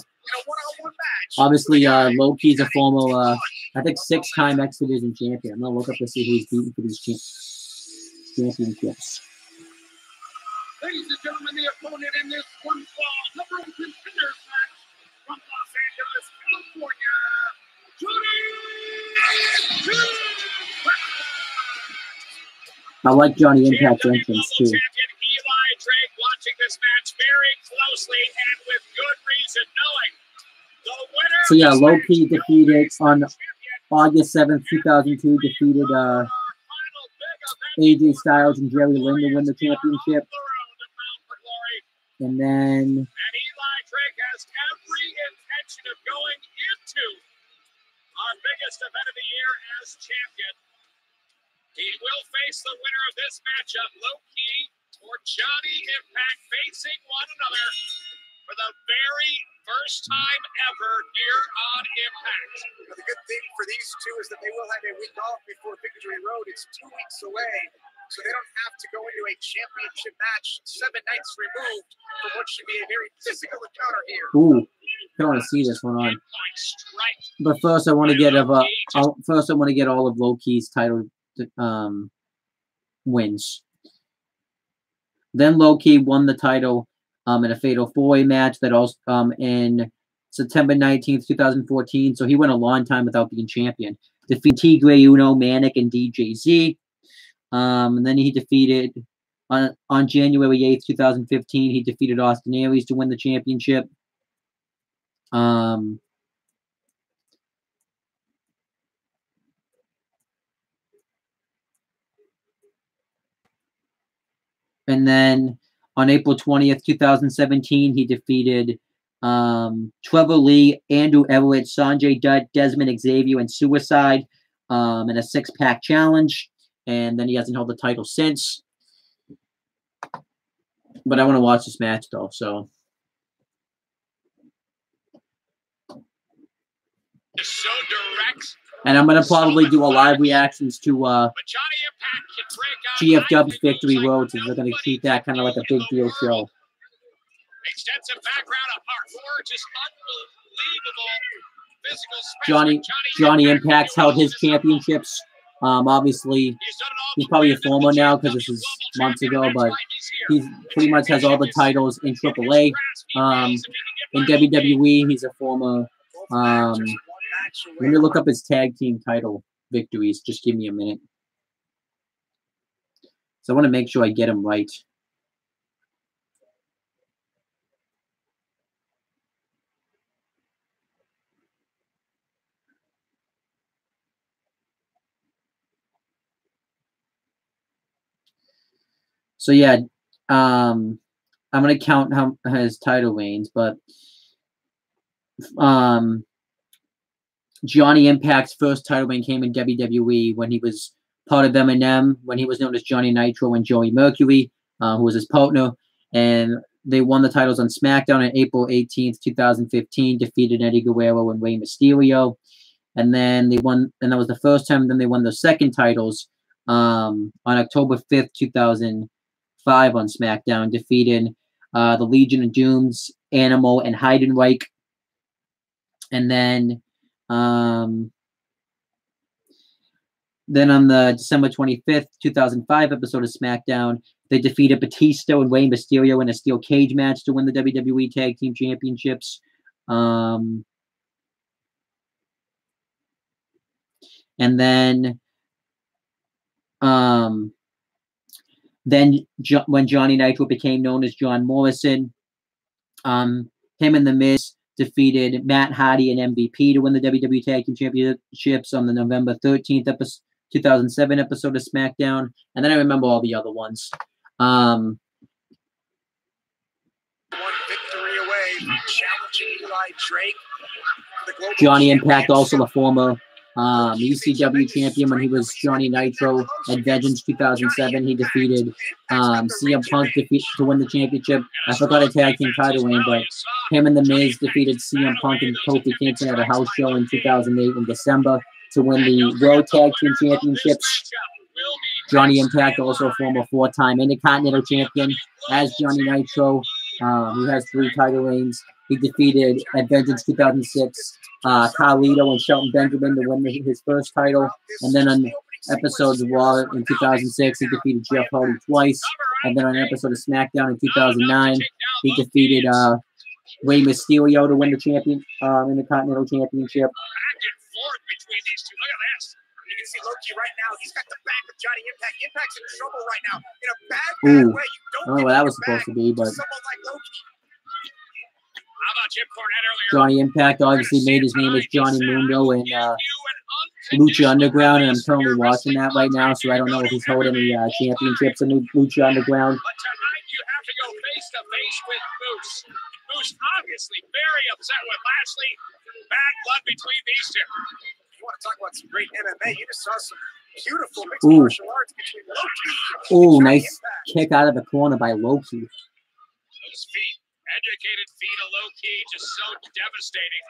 A: obviously, Low Key's a former, I think 6-time X Division champion. I'm gonna look up to see who he's beaten for these championships.
D: Ladies and gentlemen, the opponent in this one fall #1 contenders match from Los Angeles, California, Johnny Impact.
A: I like Johnny Impact's entrance too.
D: Champion Eli Drake watching this match very closely and with good reason, knowing the winner.
A: So yeah, Low Key defeated on August 7th, 2002, defeated AJ Styles and Jerry Lynn to win the championship. And then
D: Eli Drake has every intention of going into our biggest event of the year as champion. He will face the winner of this matchup, Low Key or Johnny Impact, facing one another for the very first time ever here on Impact.
B: The good thing for these two is that they will have a week off before Victory Road. It's 2 weeks away, so they don't have to go into a championship match 7 nights removed from what should be a very physical encounter here.
A: ooh, I don't want to see this one on. But first, I want to get all of Low Key's title wins. Then Low Key won the title in a fatal 4-way match that also in September 19th, 2014. So he went a long time without being champion. Defeated Tigre Uno, Manic, and DJZ. And then he defeated on January 8th, 2015. He defeated Austin Aries to win the championship. And then on April 20th, 2017, he defeated Trevor Lee, Andrew Everett, Sanjay Dutt, Desmond Xavier, and Suicide in a 6-pack challenge. And then he hasn't held the title since. But I want to watch this match, though, so.
D: So direct.
A: And I'm going to probably do a live reactions to G.F.W. Victory Road, so we're going to keep that kind of like a big deal show.
D: Extensive background apart for just unbelievable physical
A: Johnny Impact's held his championships. Obviously, he's probably a former now because this is months ago, but he pretty much has all the titles in AAA. In WWE, he's a former. Let me look up his tag team title victories. Just give me a minute. So I want to make sure I get him right. So yeah, I'm gonna count how his title reigns, but Johnny Impact's first title reign came in WWE when he was part of M&M, when he was known as Johnny Nitro and Joey Mercury, who was his partner, and they won the titles on SmackDown on April 18th, 2015, defeated Eddie Guerrero and Rey Mysterio, and then they won, and that was the first time. Then they won their second titles on October 5th, 2005 on SmackDown, defeated the Legion of Dooms, Animal, and Heidenreich. And then Then on the December 25th, 2005 episode of SmackDown, they defeated Batista and Rey Mysterio in a steel cage match to win the WWE Tag Team Championships. And then when Johnny Nitro became known as John Morrison, him and The Miz defeated Matt Hardy and MVP to win the WWE Tag Team Championships on the November 13th 2007 episode of SmackDown. And then I remember all the other ones.
B: One victory away from challenging Eli Drake.
A: Johnny Impact, also the former ECW champion when he was Johnny Nitro at Vengeance 2007. He defeated CM Punk to win the championship. I forgot a tag team title reign, but him and The Miz defeated CM Punk and Kofi Kingston at a house show in 2008 in December to win the World Tag Team Championships. Johnny Impact, also a former 4-time Intercontinental Champion, as Johnny Nitro. He has 3 title reigns. He defeated at Vengeance 2006 Carlito and Shelton Benjamin to win his first title. And then on episodes of Raw in 2006, he defeated G.F.W twice. And then on an episode of SmackDown in 2009, he defeated Rey Mysterio to win the Intercontinental Championship.
B: Between these two. Look at this. You can see Loki right now. He's got the back of Johnny Impact. Impact's in trouble right now. In a bad way. You don't
A: know what that was supposed to be, but
B: someone like Loki. How about Jim Cornette earlier?
A: Johnny Impact obviously made his name as Johnny Mundo in Lucha Underground, and I'm currently watching that right now, so I don't know if he's holding any championships in Lucha Underground.
B: But tonight you have to go face to face with Moose. Moose obviously very upset with Lashley. Bad blood between these two. You want to talk about some great MMA? You just saw some beautiful mixed martial arts between Loki.
A: Oh, nice kick out of the corner by Loki.
B: Those feet, educated feet of Loki, just so devastating.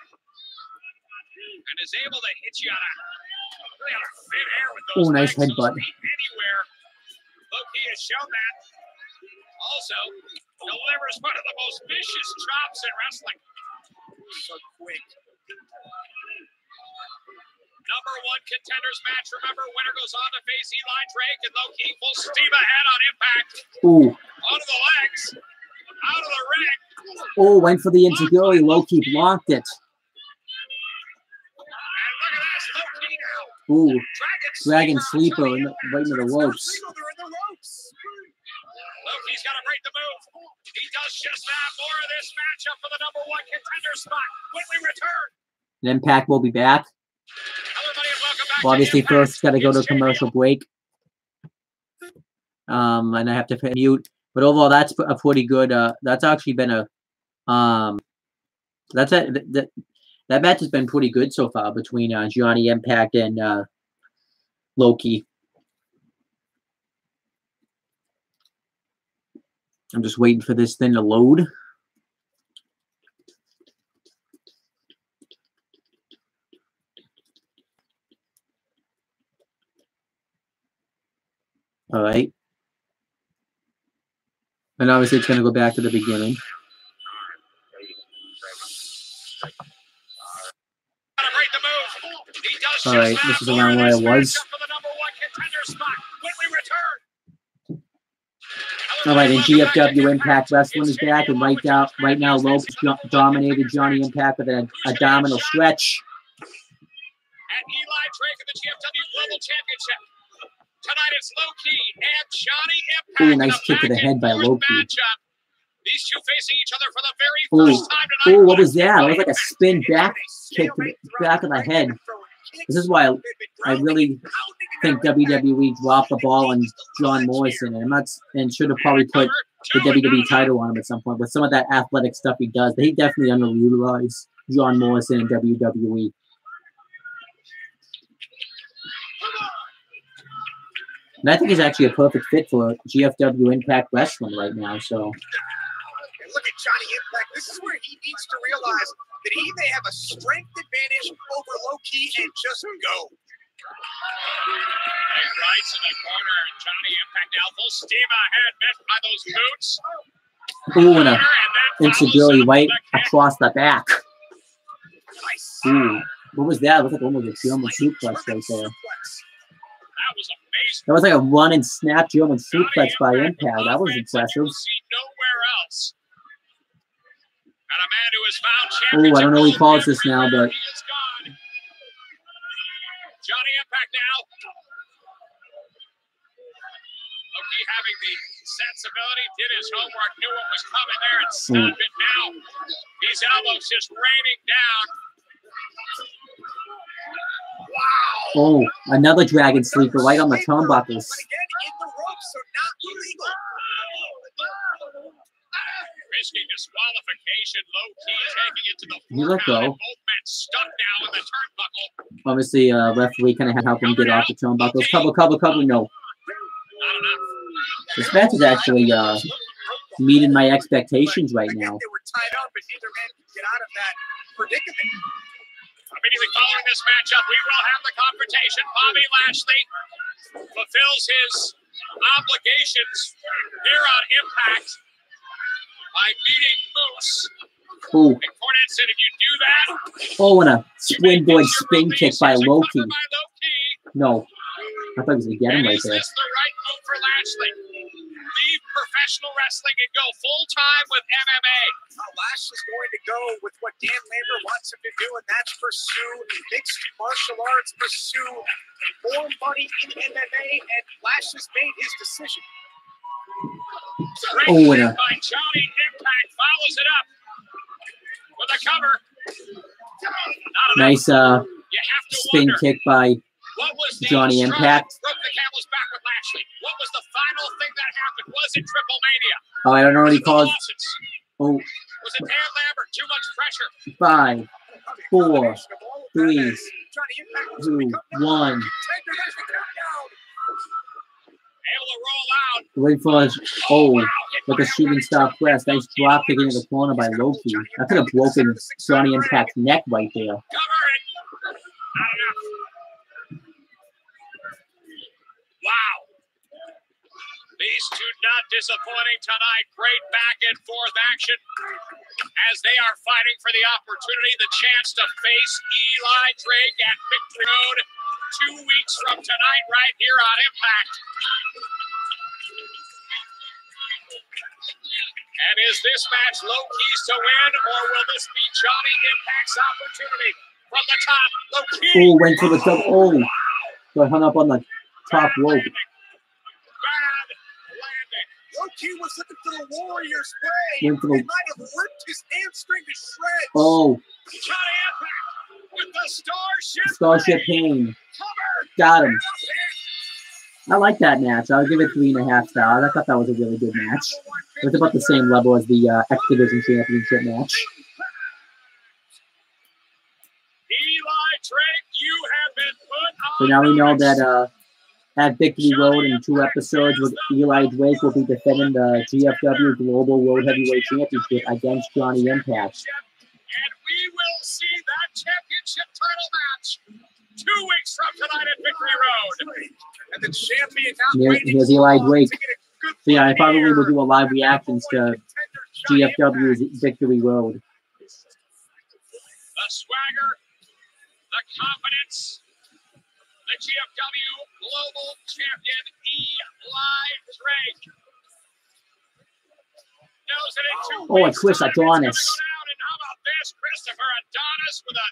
B: And is able to hit you out of thin air with those
A: nice headbutt.
B: Anywhere. Loki has shown that. Also, delivers one of the most vicious chops in wrestling. So quick. Number 1 contenders match. Remember, winner goes on to face Eli Drake, and Loki full steam ahead on Impact. Onto the legs. Out of the ring.
A: Went for the enziguri. Loki blocked it.
B: And look at this. Loki now.
A: Dragon Sleeper right into the ropes.
B: Loki's got to break the move. He does just that. More of this matchup for the number 1 contender spot when we return.
A: Impact will be back. Well, obviously, first got to go to a commercial break. And I have to mute. But overall, that's a pretty good. That's actually been a. That match has been pretty good so far between Johnny Impact and Loki. I'm just waiting for this thing to load. All right. And obviously it's going to go back to the beginning. All right, this is around where I was. All right, and G.F.W. Impact Wrestling is back, and right now, Loki dominated Johnny Impact with a abdominal stretch.
B: And Eli Drake of the G.F.W. Global Championship. Tonight it's Loki and Johnny Impact.
A: Nice kick to the head by Loki.
B: Matchup. These two facing each other for the very first time tonight.
A: What was that? It was like a spin back kick to the back of the head. This is why I really think WWE dropped the ball on John Morrison, and should have probably put the WWE title on him at some point. With some of that athletic stuff he does, they definitely underutilized John Morrison in WWE. And I think he's actually a perfect fit for G.F.W. Impact Wrestling right now. So.
B: Look at Johnny Impact. This is where he needs to realize that he may have a strength advantage over Loki and just go. And right in the corner, Johnny Impact now full steam ahead, met by those boots.
A: And a insecurity right across the back.
B: Nice.
A: What was that? It looked like almost a German suplex right there. That was like a run and snap German suplex by Impact. That was impressive. Oh, I don't know what he calls this now, but
D: Johnny Impact now. Loki having the sensibility, did his homework, knew what was coming there, and stopped it now. These elbows just raining down. Wow.
A: Oh, another dragon sleeper right on the turnbuckles.
D: Risking disqualification, low-key taking it to the
A: He let go.
D: both men stuck now in the turnbuckle.
A: Obviously, referee kind of helped him get off the turnbuckles. Cover, no.
D: Not enough.
A: This match is actually meeting my expectations right now.
B: They were tied up, and neither man could get out of that predicament.
D: Immediately following this matchup, we will have the confrontation. Bobby Lashley fulfills his obligations here on Impact by beating Moose.
A: Oh.
D: And Cornette said, if you do that...
A: Oh, and a springboard spin kick by Loki. No. I thought he was going to get him right there.
D: Is this the right move for Lashley? Leave professional wrestling and go full-time with MMA.
B: Lashley's going to go with what Dan Lambert wants him to do, and that's pursue mixed martial arts, pursue more money in MMA, and Lashley's made his decision.
A: Oh, and a...
D: by Johnny Impact follows it up with a cover.
A: Nice spin kick by Johnny Impact.
D: Broke the camel's back with Lashley. What was the final thing that happened? Was it Triple Mania?
A: Oh, I don't know what he calls. Oh.
D: Was it Dan Lambert? Too much pressure.
A: 5, 4, 3, 2, 1.
D: Able to roll out.
A: Wait for us. Oh, with a shooting star press. Nice drop kick into the corner by Loki. That could have broken Johnny Impact's neck right there.
D: Cover it. Not enough. Wow. These two not disappointing tonight. Great back and forth action as they are fighting for the opportunity, the chance to face Eli Drake at Victory Road 2 weeks from tonight right here on Impact. And is this match low keys to win, or will this be Johnny Impact's opportunity from the top? Low key.
A: Oh, went for the double. Oh, got hung up on the top rope.
D: Bad landing.
B: Loki was looking for the Warriors' way.
A: Went for the...
B: He might have ripped his hamstring to shreds.
A: Oh.
D: Johnny Impact with the
A: Starship Pain. Got him. I like that match. I'll give it 3.5 stars. I thought that was a really good match. It was about the same level as the X Division Championship match.
D: Eli Drake, you have been put on.
A: So now we know that at Victory Road in 2 episodes, with Eli Drake will be defending the G.F.W. Global World Heavyweight Championship against Johnny Impact.
D: And we will see that championship title match 2 weeks from tonight at Victory Road. And the champion
A: Here's Eli Drake. So yeah, I probably will do a live reactions to GFW's Victory Road.
D: The swagger, the confidence, the GFW Global Champion Eli Drake. Knows it in 2
A: Oh,
D: weeks.
A: a Chris Adonis.
D: And how about this? Christopher Adonis with a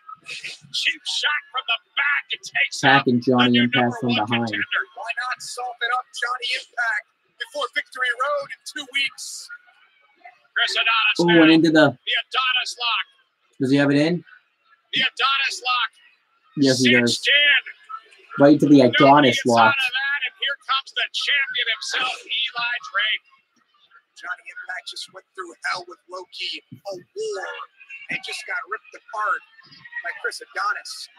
D: cheap shot from the back. It takes
A: attacking Johnny Impact from behind.
B: Why not soften up Johnny Impact before Victory Road in 2 weeks?
D: Chris Adonis.
A: Oh, and into the
D: Adonis lock.
A: Does he have it in?
D: The Adonis lock.
A: Yes, he does.
D: In.
A: Right to the Adonis lock.
D: And here comes the champion himself, Eli Drake.
B: Johnny Impact just went through hell with Loki, a war, and just got ripped apart by Chris Adonis.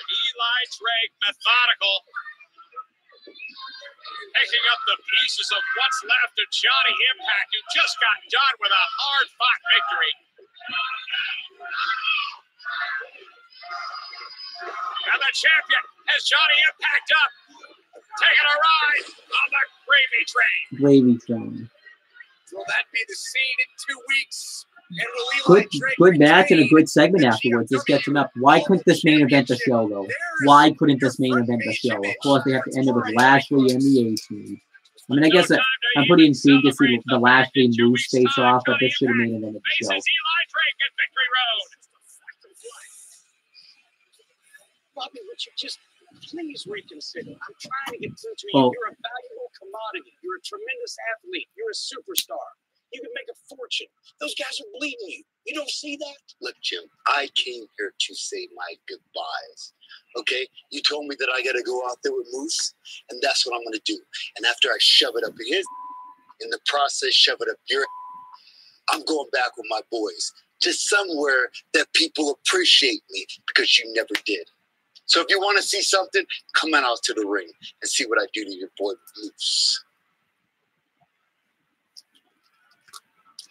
D: Eli Drake, methodical, picking up the pieces of what's left of Johnny Impact, who just got done with a hard-fought victory. And the champion has Johnny Impact up, taking a ride on the gravy train.
A: Gravy train.
B: Will that be the scene in 2 weeks?
A: Good match and a good segment afterwards. This gets him up. Why couldn't this main event the show, though? Why couldn't this main event the show? Of course, they have to end it with Lashley and the A-Team. I mean, I guess I'm pretty intrigued to see the Lashley and Moose face off, but this should have main evented the show.
C: Bobby, would you just please reconsider? I'm trying to get through to you. You're a valuable commodity. You're a tremendous athlete. You're a superstar. You can make a fortune. Those guys are bleeding you. You don't see that?
G: Look, Jim, I came here to say my goodbyes. Okay? You told me that I got to go out there with Moose, and that's what I'm going to do. And after I shove it up his, in the process, shove it up your, I'm going back with my boys to somewhere that people appreciate me because you never did. So if you want to see something, come on out to the ring and see what I do to your boy Moose.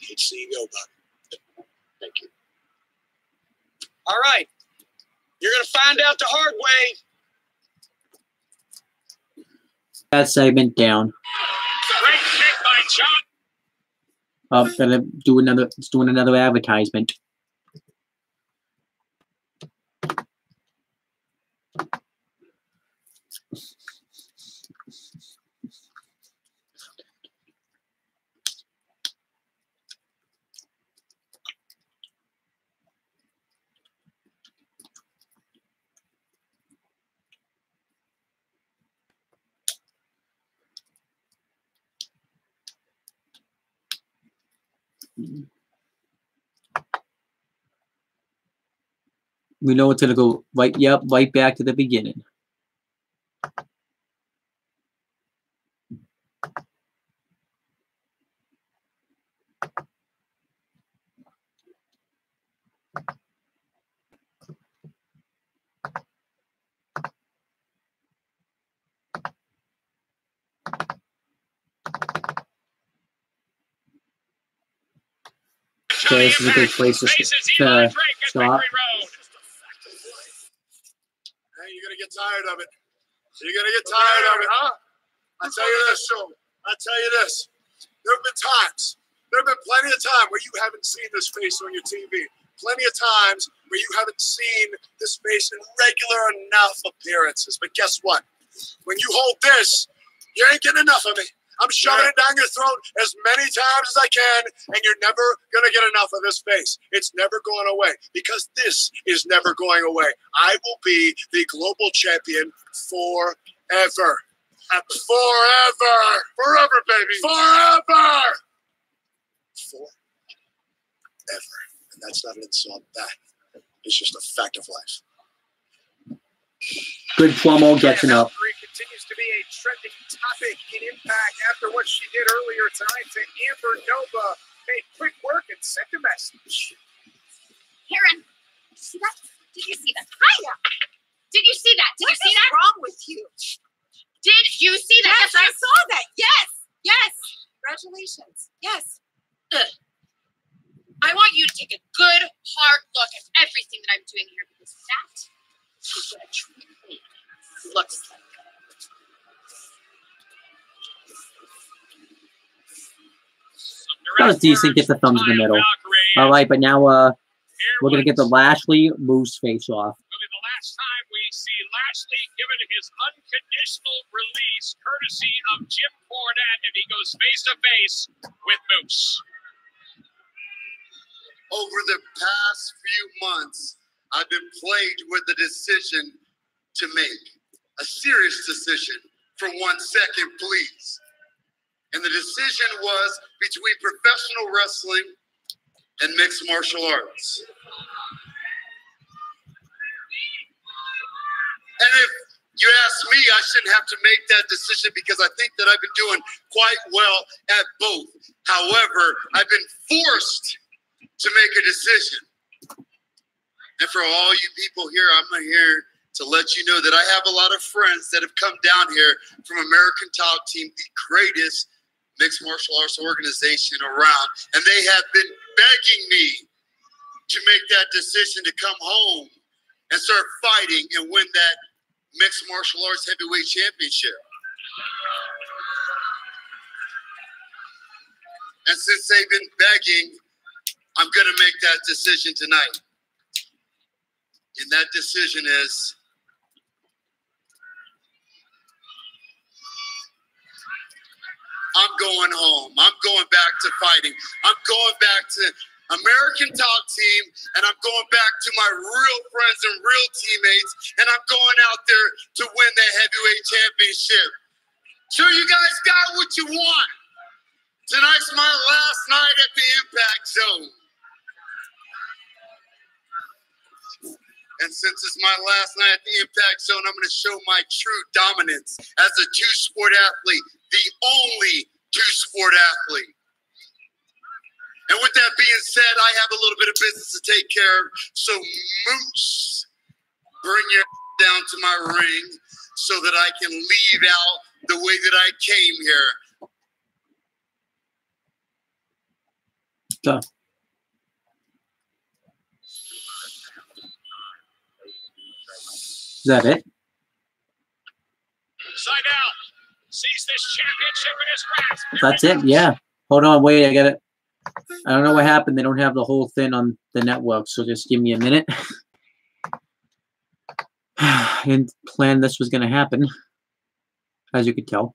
C: Hate to see you go, Bob.
G: Thank you.
C: All right. You're going to find out the hard way.
A: That segment down.
D: Great kick by John.
A: Gonna do another. It's doing another advertisement. We know it's gonna go right. Yep, right back to the beginning. So this is a good place to stop.
E: Hey, you're gonna get tired of it. You're gonna get tired of it, huh? I tell you this, there have been times, plenty of time where you haven't seen this face on your TV. Plenty of times where you haven't seen this face in regular enough appearances. But guess what? When you hold this, you ain't getting enough of me. I'm shoving it down your throat as many times as I can, and you're never going to get enough of this face. It's never going away because this is never going away. I will be the global champion forever. Forever. Forever, baby. Forever. Forever. And that's not an insult. That is just a fact of life.
A: Good promo, gets it up.
D: Continues to be a trending topic in Impact after what she did earlier tonight to Amber Nova. Made quick work and sent a message.
F: Karen, did you see that? Did you see that? Hiya! Did you see that? Did you see that?
I: What's wrong with you?
F: Did you see that?
I: Yes, I saw that. Yes, yes. Congratulations. Yes.
F: Ugh. I want you to take a good, hard look at everything that I'm doing here because that is what a true queen looks like.
A: That was decent. Get the thumbs in the middle. All right, but now we're gonna get the Lashley Moose face off.
D: Really the last time we see Lashley given his unconditional release courtesy of Jim Cornette if he goes face to face with Moose.
G: Over the past few months, I've been plagued with a decision to make. A serious decision. For 1 second, please. And the decision was between professional wrestling and mixed martial arts. And if you ask me, I shouldn't have to make that decision because I think that I've been doing quite well at both. However, I've been forced to make a decision. And for all you people here, I'm here to let you know that I have a lot of friends that have come down here from American Top Team, the greatest mixed martial arts organization around. And they have been begging me to make that decision to come home and start fighting and win that mixed martial arts heavyweight championship. And since they've been begging, I'm going to make that decision tonight. And that decision is I'm going home. I'm going back to fighting. I'm going back to American Top Team, and I'm going back to my real friends and real teammates, and I'm going out there to win the heavyweight championship. Sure, you guys got what you want. Tonight's my last night at the Impact Zone. And since it's my last night at the Impact Zone, I'm going to show my true dominance as a two-sport athlete, the only two-sport athlete. And with that being said, I have a little bit of business to take care of. So, Moose, bring your down to my ring so that I can leave out the way that I came here.
A: Go. Is that it?
D: Seidel sees this championship in his grasp.
A: That's it? Yeah. Hold on, wait, I got it. I don't know what happened. They don't have the whole thing on the network, so just give me a minute. I didn't plan this was going to happen, as you could tell.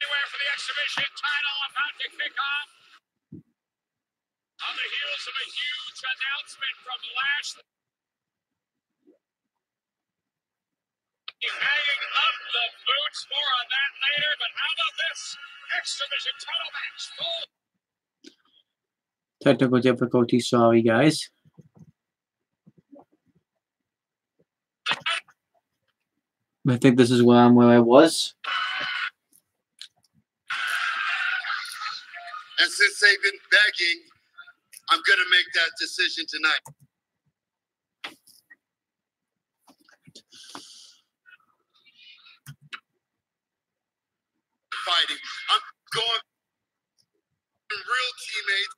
D: Anywhere for the exhibition title about to kick off. On the heels of a huge announcement from Lashley. Hanging up the boots, more on that later, but how about this exhibition title match?
A: Technical difficulty, sorry guys. I think this is where I was.
G: And since they've been begging, I'm going to make that decision tonight. Fighting. I'm going real teammates.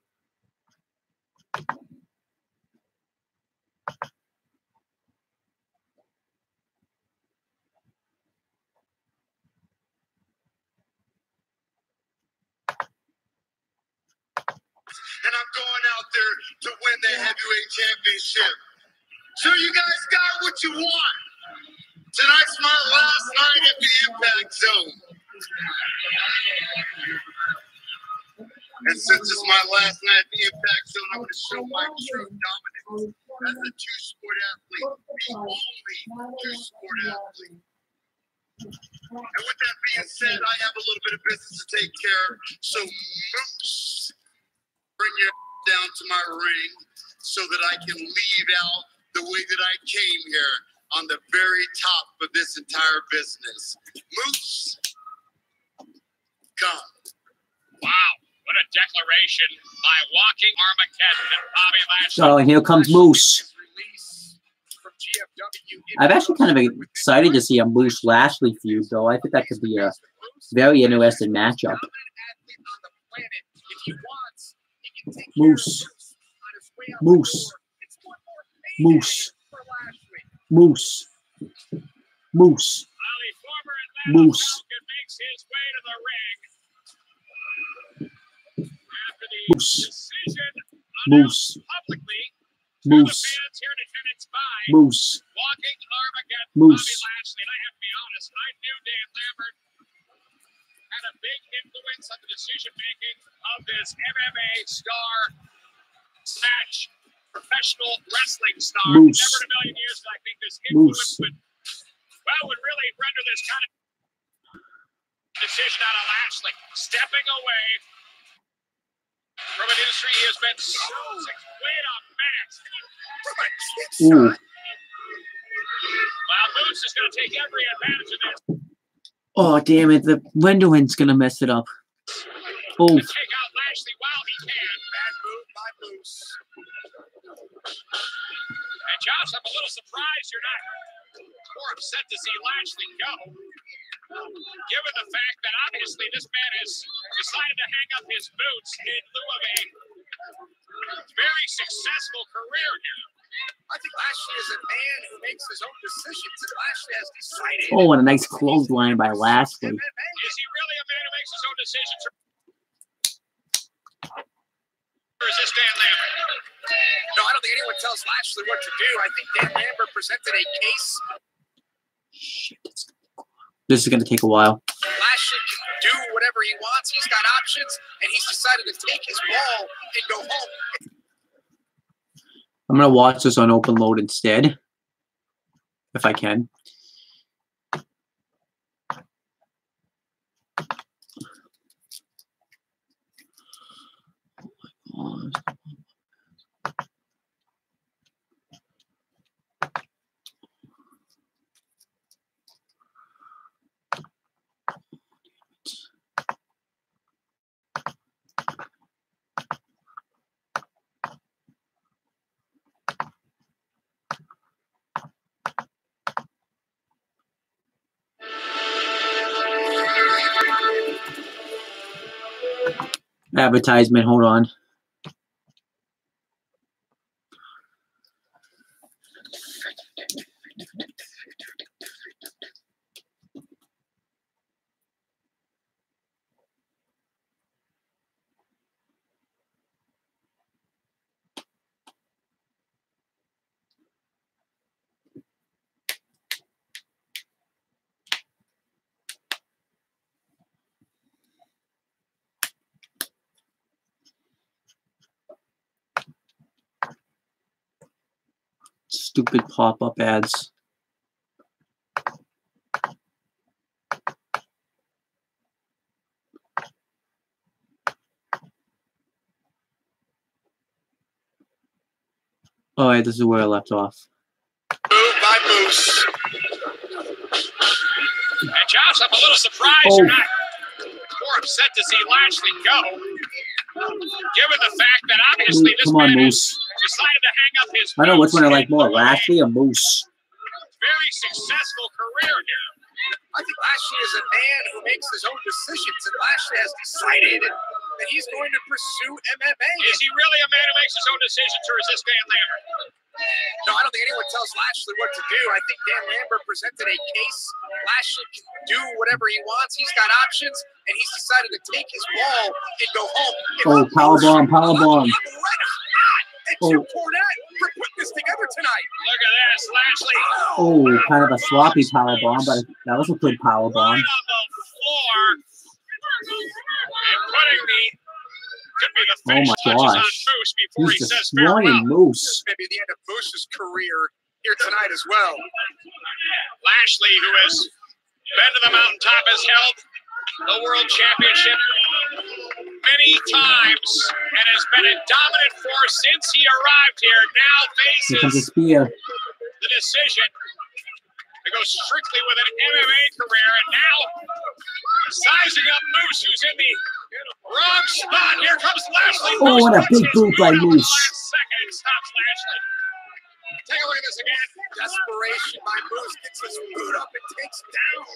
G: And I'm going out there to win the heavyweight championship. Sure, you guys got what you want. Tonight's my last night at the Impact Zone. And since it's my last night at the Impact Zone, I'm going to show my true dominance as a two-sport athlete, the only two-sport athlete. And with that being said, I have a little bit of business to take care of. So, Moose, bring your down to my ring so that I can leave out the way that I came here on the very top of this entire business. Moose, come.
D: Wow, what a declaration by Walking Armageddon and Bobby Lashley.
A: So here comes Moose. I'm actually kind of excited to see a Moose Lashley feud, though. I think that could be a very interesting matchup. Moose. Moose. Moose. Moose. Moose. Moose.
D: Makes his way to the ring. After the
A: Moose.
D: decision
A: Moose.
D: publicly,
A: Moose.
D: the fans here in attendance by
A: Moose.
D: Walking Armageddon,
A: Moose.
D: Bobby Lashley. And I have to be honest, I knew Dan Lambert had a big influence on the decision-making of this MMA star / professional wrestling star.
A: Moose.
D: Never in a million years did I think this influence
A: Moose.
D: would Well, would really render this kind of decision out of Lashley. Stepping away from an industry he has been so wait a minute.
A: Ooh.
D: Well, Moose is going to take every advantage of this.
A: Oh, damn it. The Wendelman's going to mess it up. Oh.
D: Take out Lashley while he can.
B: Bad move by Moose.
D: And Josh, I'm a little surprised you're not more upset to see Lashley go. Given the fact that obviously this man has decided to hang up his boots in lieu of a very successful career here.
B: I think Lashley is a man who makes his own decisions, and Lashley has decided.
A: Oh, and a nice clothesline by Lashley.
D: Is he really a man who makes his own decisions? Or is this Dan Lambert?
B: No, I don't think anyone tells Lashley what to do. I think Dan Lambert presented a case.
A: Shit. This is going to take a while.
B: Lashley can do whatever he wants. He's got options, and he's decided to take his ball and go home.
A: I'm going to watch this on open load instead, if I can. Oh my God. Advertisement, hold on. Stupid pop-up ads. All right, this is where I left off.
B: Move by Moose.
D: And Josh, I'm a little surprised you're not more upset to see Lashley go. Given the fact that obviously this man has decided to hang up his boots.
A: I know which one I like more, Lashley or Moose.
D: Very successful career here.
B: I think Lashley is a man who makes his own decisions, and Lashley has decided that he's going to pursue MMA.
D: Is he really a man who makes his own decisions, or is this Dan Lambert?
B: No, I don't think anyone tells Lashley what to do. I think Dan Lambert presented a case. Lashley can do whatever he wants. He's got options, and he's decided to take his ball and go home.
A: Oh, powerbomb, powerbomb.
B: And Jim Cornette for putting this together tonight.
D: Look at this, Lashley.
A: Oh, kind of a sloppy powerbomb, but that was a good powerbomb.
D: Right on the floor. And putting the could be the finish touches on Moose before he says farewell.
A: Moose.
B: This may be the end of Moose's career here tonight as well.
D: Lashley, who has been to the mountaintop, has held the World Championship many times and has been a dominant force since he arrived here. Now faces the decision to go strictly with an MMA career, and now sizing up Moose, who's in the wrong spot. Here comes Lashley.
A: Oh, what a big boot by Moose.
D: Last second stops Lashley. Take a look at this again.
B: Desperation by Moose gets his boot up and takes down.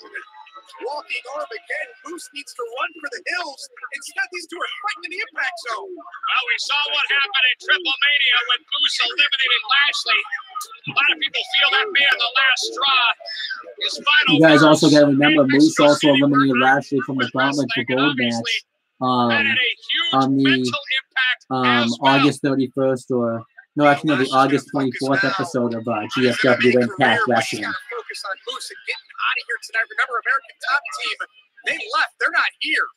B: Walking arm again. Moose needs to run for the hills. Instead, these two are fighting in the impact zone.
D: Well, we saw what happened in Triple Mania when Moose eliminated Lashley. A lot of people feel that may have the last straw. His final
A: you guys also got to remember, Moose also eliminated Lashley from the Gauntlet for Gold match on the August 31st or... No, actually, no, the August 24th episode of G.F.W. Impact Wrestling.
B: Focus on Moose and getting out of here tonight. Remember, American Top Team, they left. They're not here.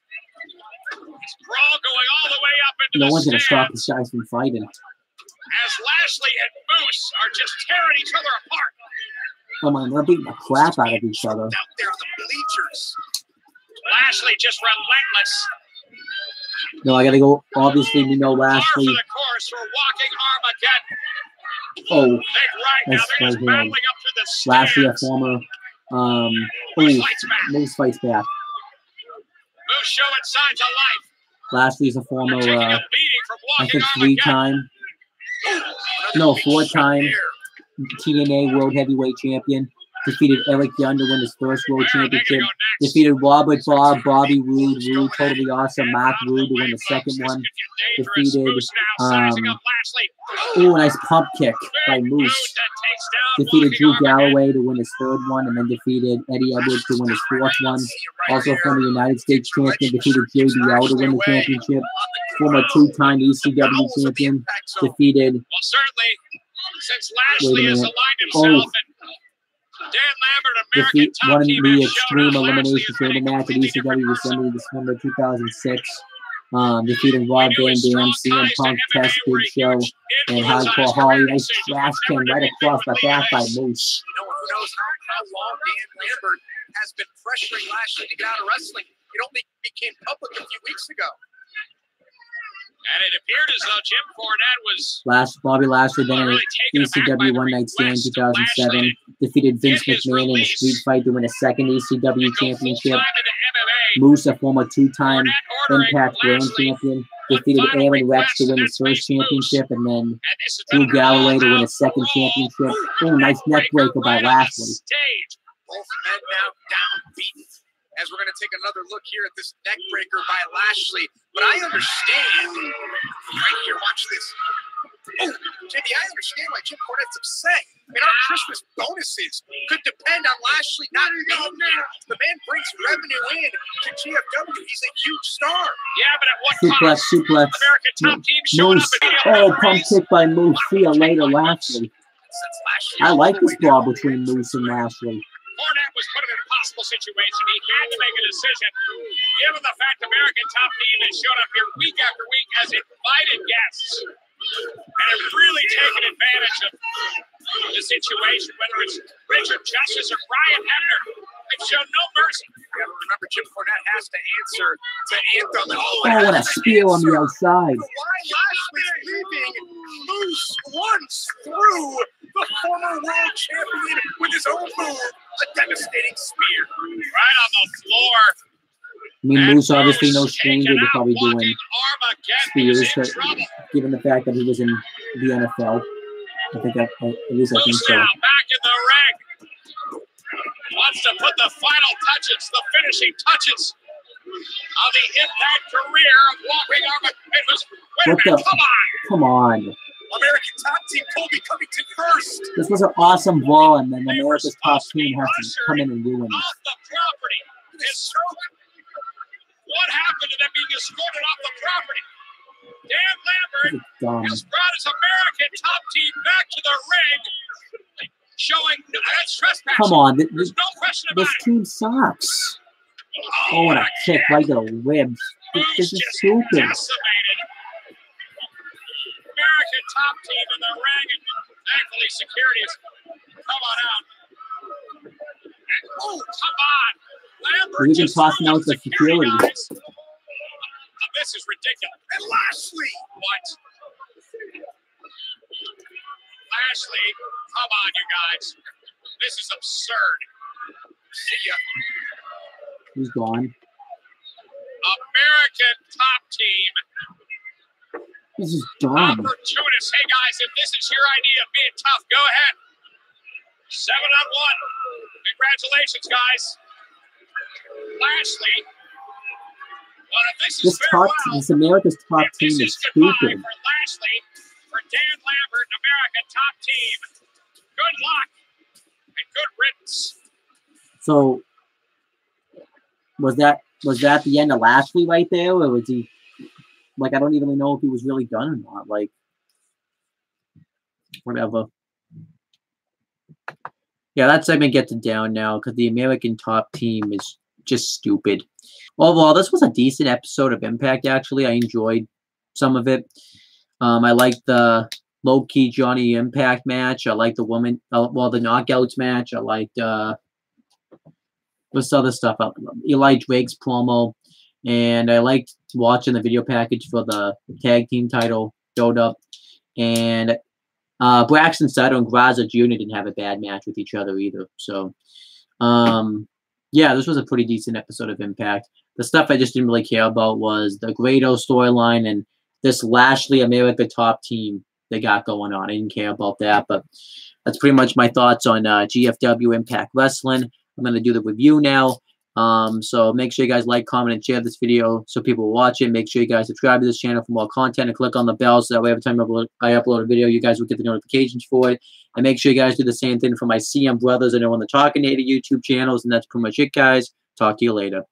D: Brawl going all the way up into
A: no one's going to stop
D: stands.
A: these guys from fighting.
D: As Lashley and Moose are just tearing each other apart.
A: Oh my, they're beating the crap out of each other.
B: Out there on the bleachers.
D: Lashley just relentless.
A: No, I gotta go. Obviously, we know
D: Par
A: Lashley.
D: for the course for walking Armageddon.
A: Oh,
D: Big right now.
A: that's
D: They're just
A: right
D: battling
A: here.
D: up through the
A: Lashley, a
D: stands.
A: former. Moose fights back.
D: Moose showing signs of life.
A: Lashley's a former.
D: Taking a beating from
A: I
D: walking
A: think
D: Armageddon.
A: 4-time TNA World Heavyweight Champion. Defeated Eric Young to win his first World Championship. Defeated Robert Bob, Bobby Roode, Totally Awesome, Mark Roode to win the second one. Defeated, nice pump kick by Moose. Defeated Drew Galloway to win his third one, and then defeated Eddie Edwards to win his fourth one. Also former United States champion, defeated J.B.W to win the championship. Former 2-time ECW champion, defeated.
D: Well, certainly, since Lashley has aligned himself and Dan Lambert, American top
A: won
D: team,
A: the
D: has
A: Extreme
D: shown up.
A: Elimination Chamber match at ECW December 2006. Defeating Rob Van Dam, CM Punk, Test, Big Show, and Hardcore Holly. Nice trash can right across the back by Moose.
B: Who knows how long Dan Lambert has been pressuring Lashley to get out of wrestling. It only became public a few weeks ago.
D: And it appeared as though Jim Cornette was
A: Bobby Lashley then in
D: really
A: an
D: taken aback by
A: ECW
D: the
A: One Night Stand
D: request of
A: 2007.
D: Lashley
A: Defeated Vince
D: get his
A: McMahon in a
D: release
A: street fight to win a second ECW
D: to go
A: championship.
D: full-time into MMA.
A: Moose, a former 2-time
D: Cornette ordering
A: Impact Grand
D: Lashley
A: champion.
D: one
A: Defeated
D: final
A: Aaron Rex
D: request,
A: to win
D: and
A: his
D: that's
A: first
D: Moose.
A: championship, and then
D: And this has
A: Drew
D: been an
A: Galloway to win
D: all-out
A: his second
D: brawl.
A: championship. Oh, nice neck breaker by
D: Right on the
A: Lashley.
D: stage.
B: Both men now down beaten. As we're going to take another look here at this neck breaker by Lashley. But I understand. Right here, watch this. Oh, JD, I understand why Jim Cornette's upset. I mean, our Christmas bonuses could depend on Lashley not being there. The man brings revenue in to G.F.W. He's a huge star.
D: Yeah, but at what
A: Suplex,
D: cost?
A: suplex.
D: American top team showing
A: Moose.
D: up at
A: Oh, pump kick by Moose. See you later, Lashley.
B: Since Lashley
A: I like
B: all the
A: this
B: way
A: brawl
B: down
A: between
B: there.
A: Moose and Lashley.
D: Cornette was put in an impossible situation. He had to make a decision. Given the fact American top team has shown up here week after week as invited guests and have really taken advantage of the situation, whether it's Richard Justice or Brian Hebner, they've shown no mercy.
B: Yeah, but remember, Jim Cornette has to answer to Anthem.
A: Oh, what a spear on the outside.
B: Why Lashley's leaving Moose once through the former world champion with his own move, a devastating spear.
D: Right on the floor.
A: I mean,
D: And
A: Moose obviously no
D: Moose
A: stranger
D: taken
A: to
D: out,
A: probably doing
D: walking Armageddon.
A: spears,
D: He's in
A: but
D: trouble.
A: given the fact that he was in the NFL, I think that at least I think
D: Moose
A: so.
D: now back in the ring. Wants to put the final touches, the finishing touches of the Impact career of walking Armageddon. Wait a
A: What
D: minute,
A: the?
D: come on.
A: Come on.
B: American top team Colby Covington first.
A: This was an awesome brawl, and then America's top team has to come in and ruin it.
D: Off the property. What happened to them being escorted off the property? Dan Lambert
A: Dumb.
D: has brought his American top team back to the ring, showing that's trespassing.
A: Come on,
D: There's no question about
A: this
D: it.
A: team sucks. Oh, and a kick right to the ribs. This is
D: just
A: stupid.
D: decimated. American top team in the ring, and thankfully security has come on out. And, oh, come on. Lambert
A: We can
D: just
A: toss
D: threw
A: out the security.
D: guys. This is ridiculous.
B: And Lashley.
D: What? Lashley, come on, you guys. This is absurd. See ya.
A: He's gone.
D: American top team.
A: This is dumb.
D: Opportunist. Hey, guys, if this is your idea of being tough, go ahead. 7-on-1. Congratulations, guys. Lashley. Well, if this is
A: This America's top
D: if this
A: team
D: is
A: is
D: goodbye
A: stupid.
D: for Lashley, for Dan Lambert, American top team, good luck and good riddance.
A: So was that the end of Lashley right there, or was he like, I don't even know if he was really done or not. Like, whatever. Yeah, that segment gets it down now because the American top team is just stupid. Overall, this was a decent episode of Impact, actually. I enjoyed some of it. I liked the low-key Johnny Impact match. I liked the woman, the Knockouts match. I liked what's the other stuff? Eli Drake's promo, and I liked watching the video package for the tag team title build-up. And Braxton Sutter and Graza Jr. didn't have a bad match with each other either. So, yeah, this was a pretty decent episode of Impact. The stuff I just didn't really care about was the Grado storyline and this Lashley America Top Team they got going on. I didn't care about that, but that's pretty much my thoughts on GFW Impact Wrestling. I'm going to do the review now. So make sure you guys like, comment, and share this video so people will watch it. Make sure you guys subscribe to this channel for more content and click on the bell so that way every time I upload a video, you guys will get the notifications for it. And make sure you guys do the same thing for my CM brothers and everyone the Talking Native YouTube channels. And that's pretty much it, guys. Talk to you later.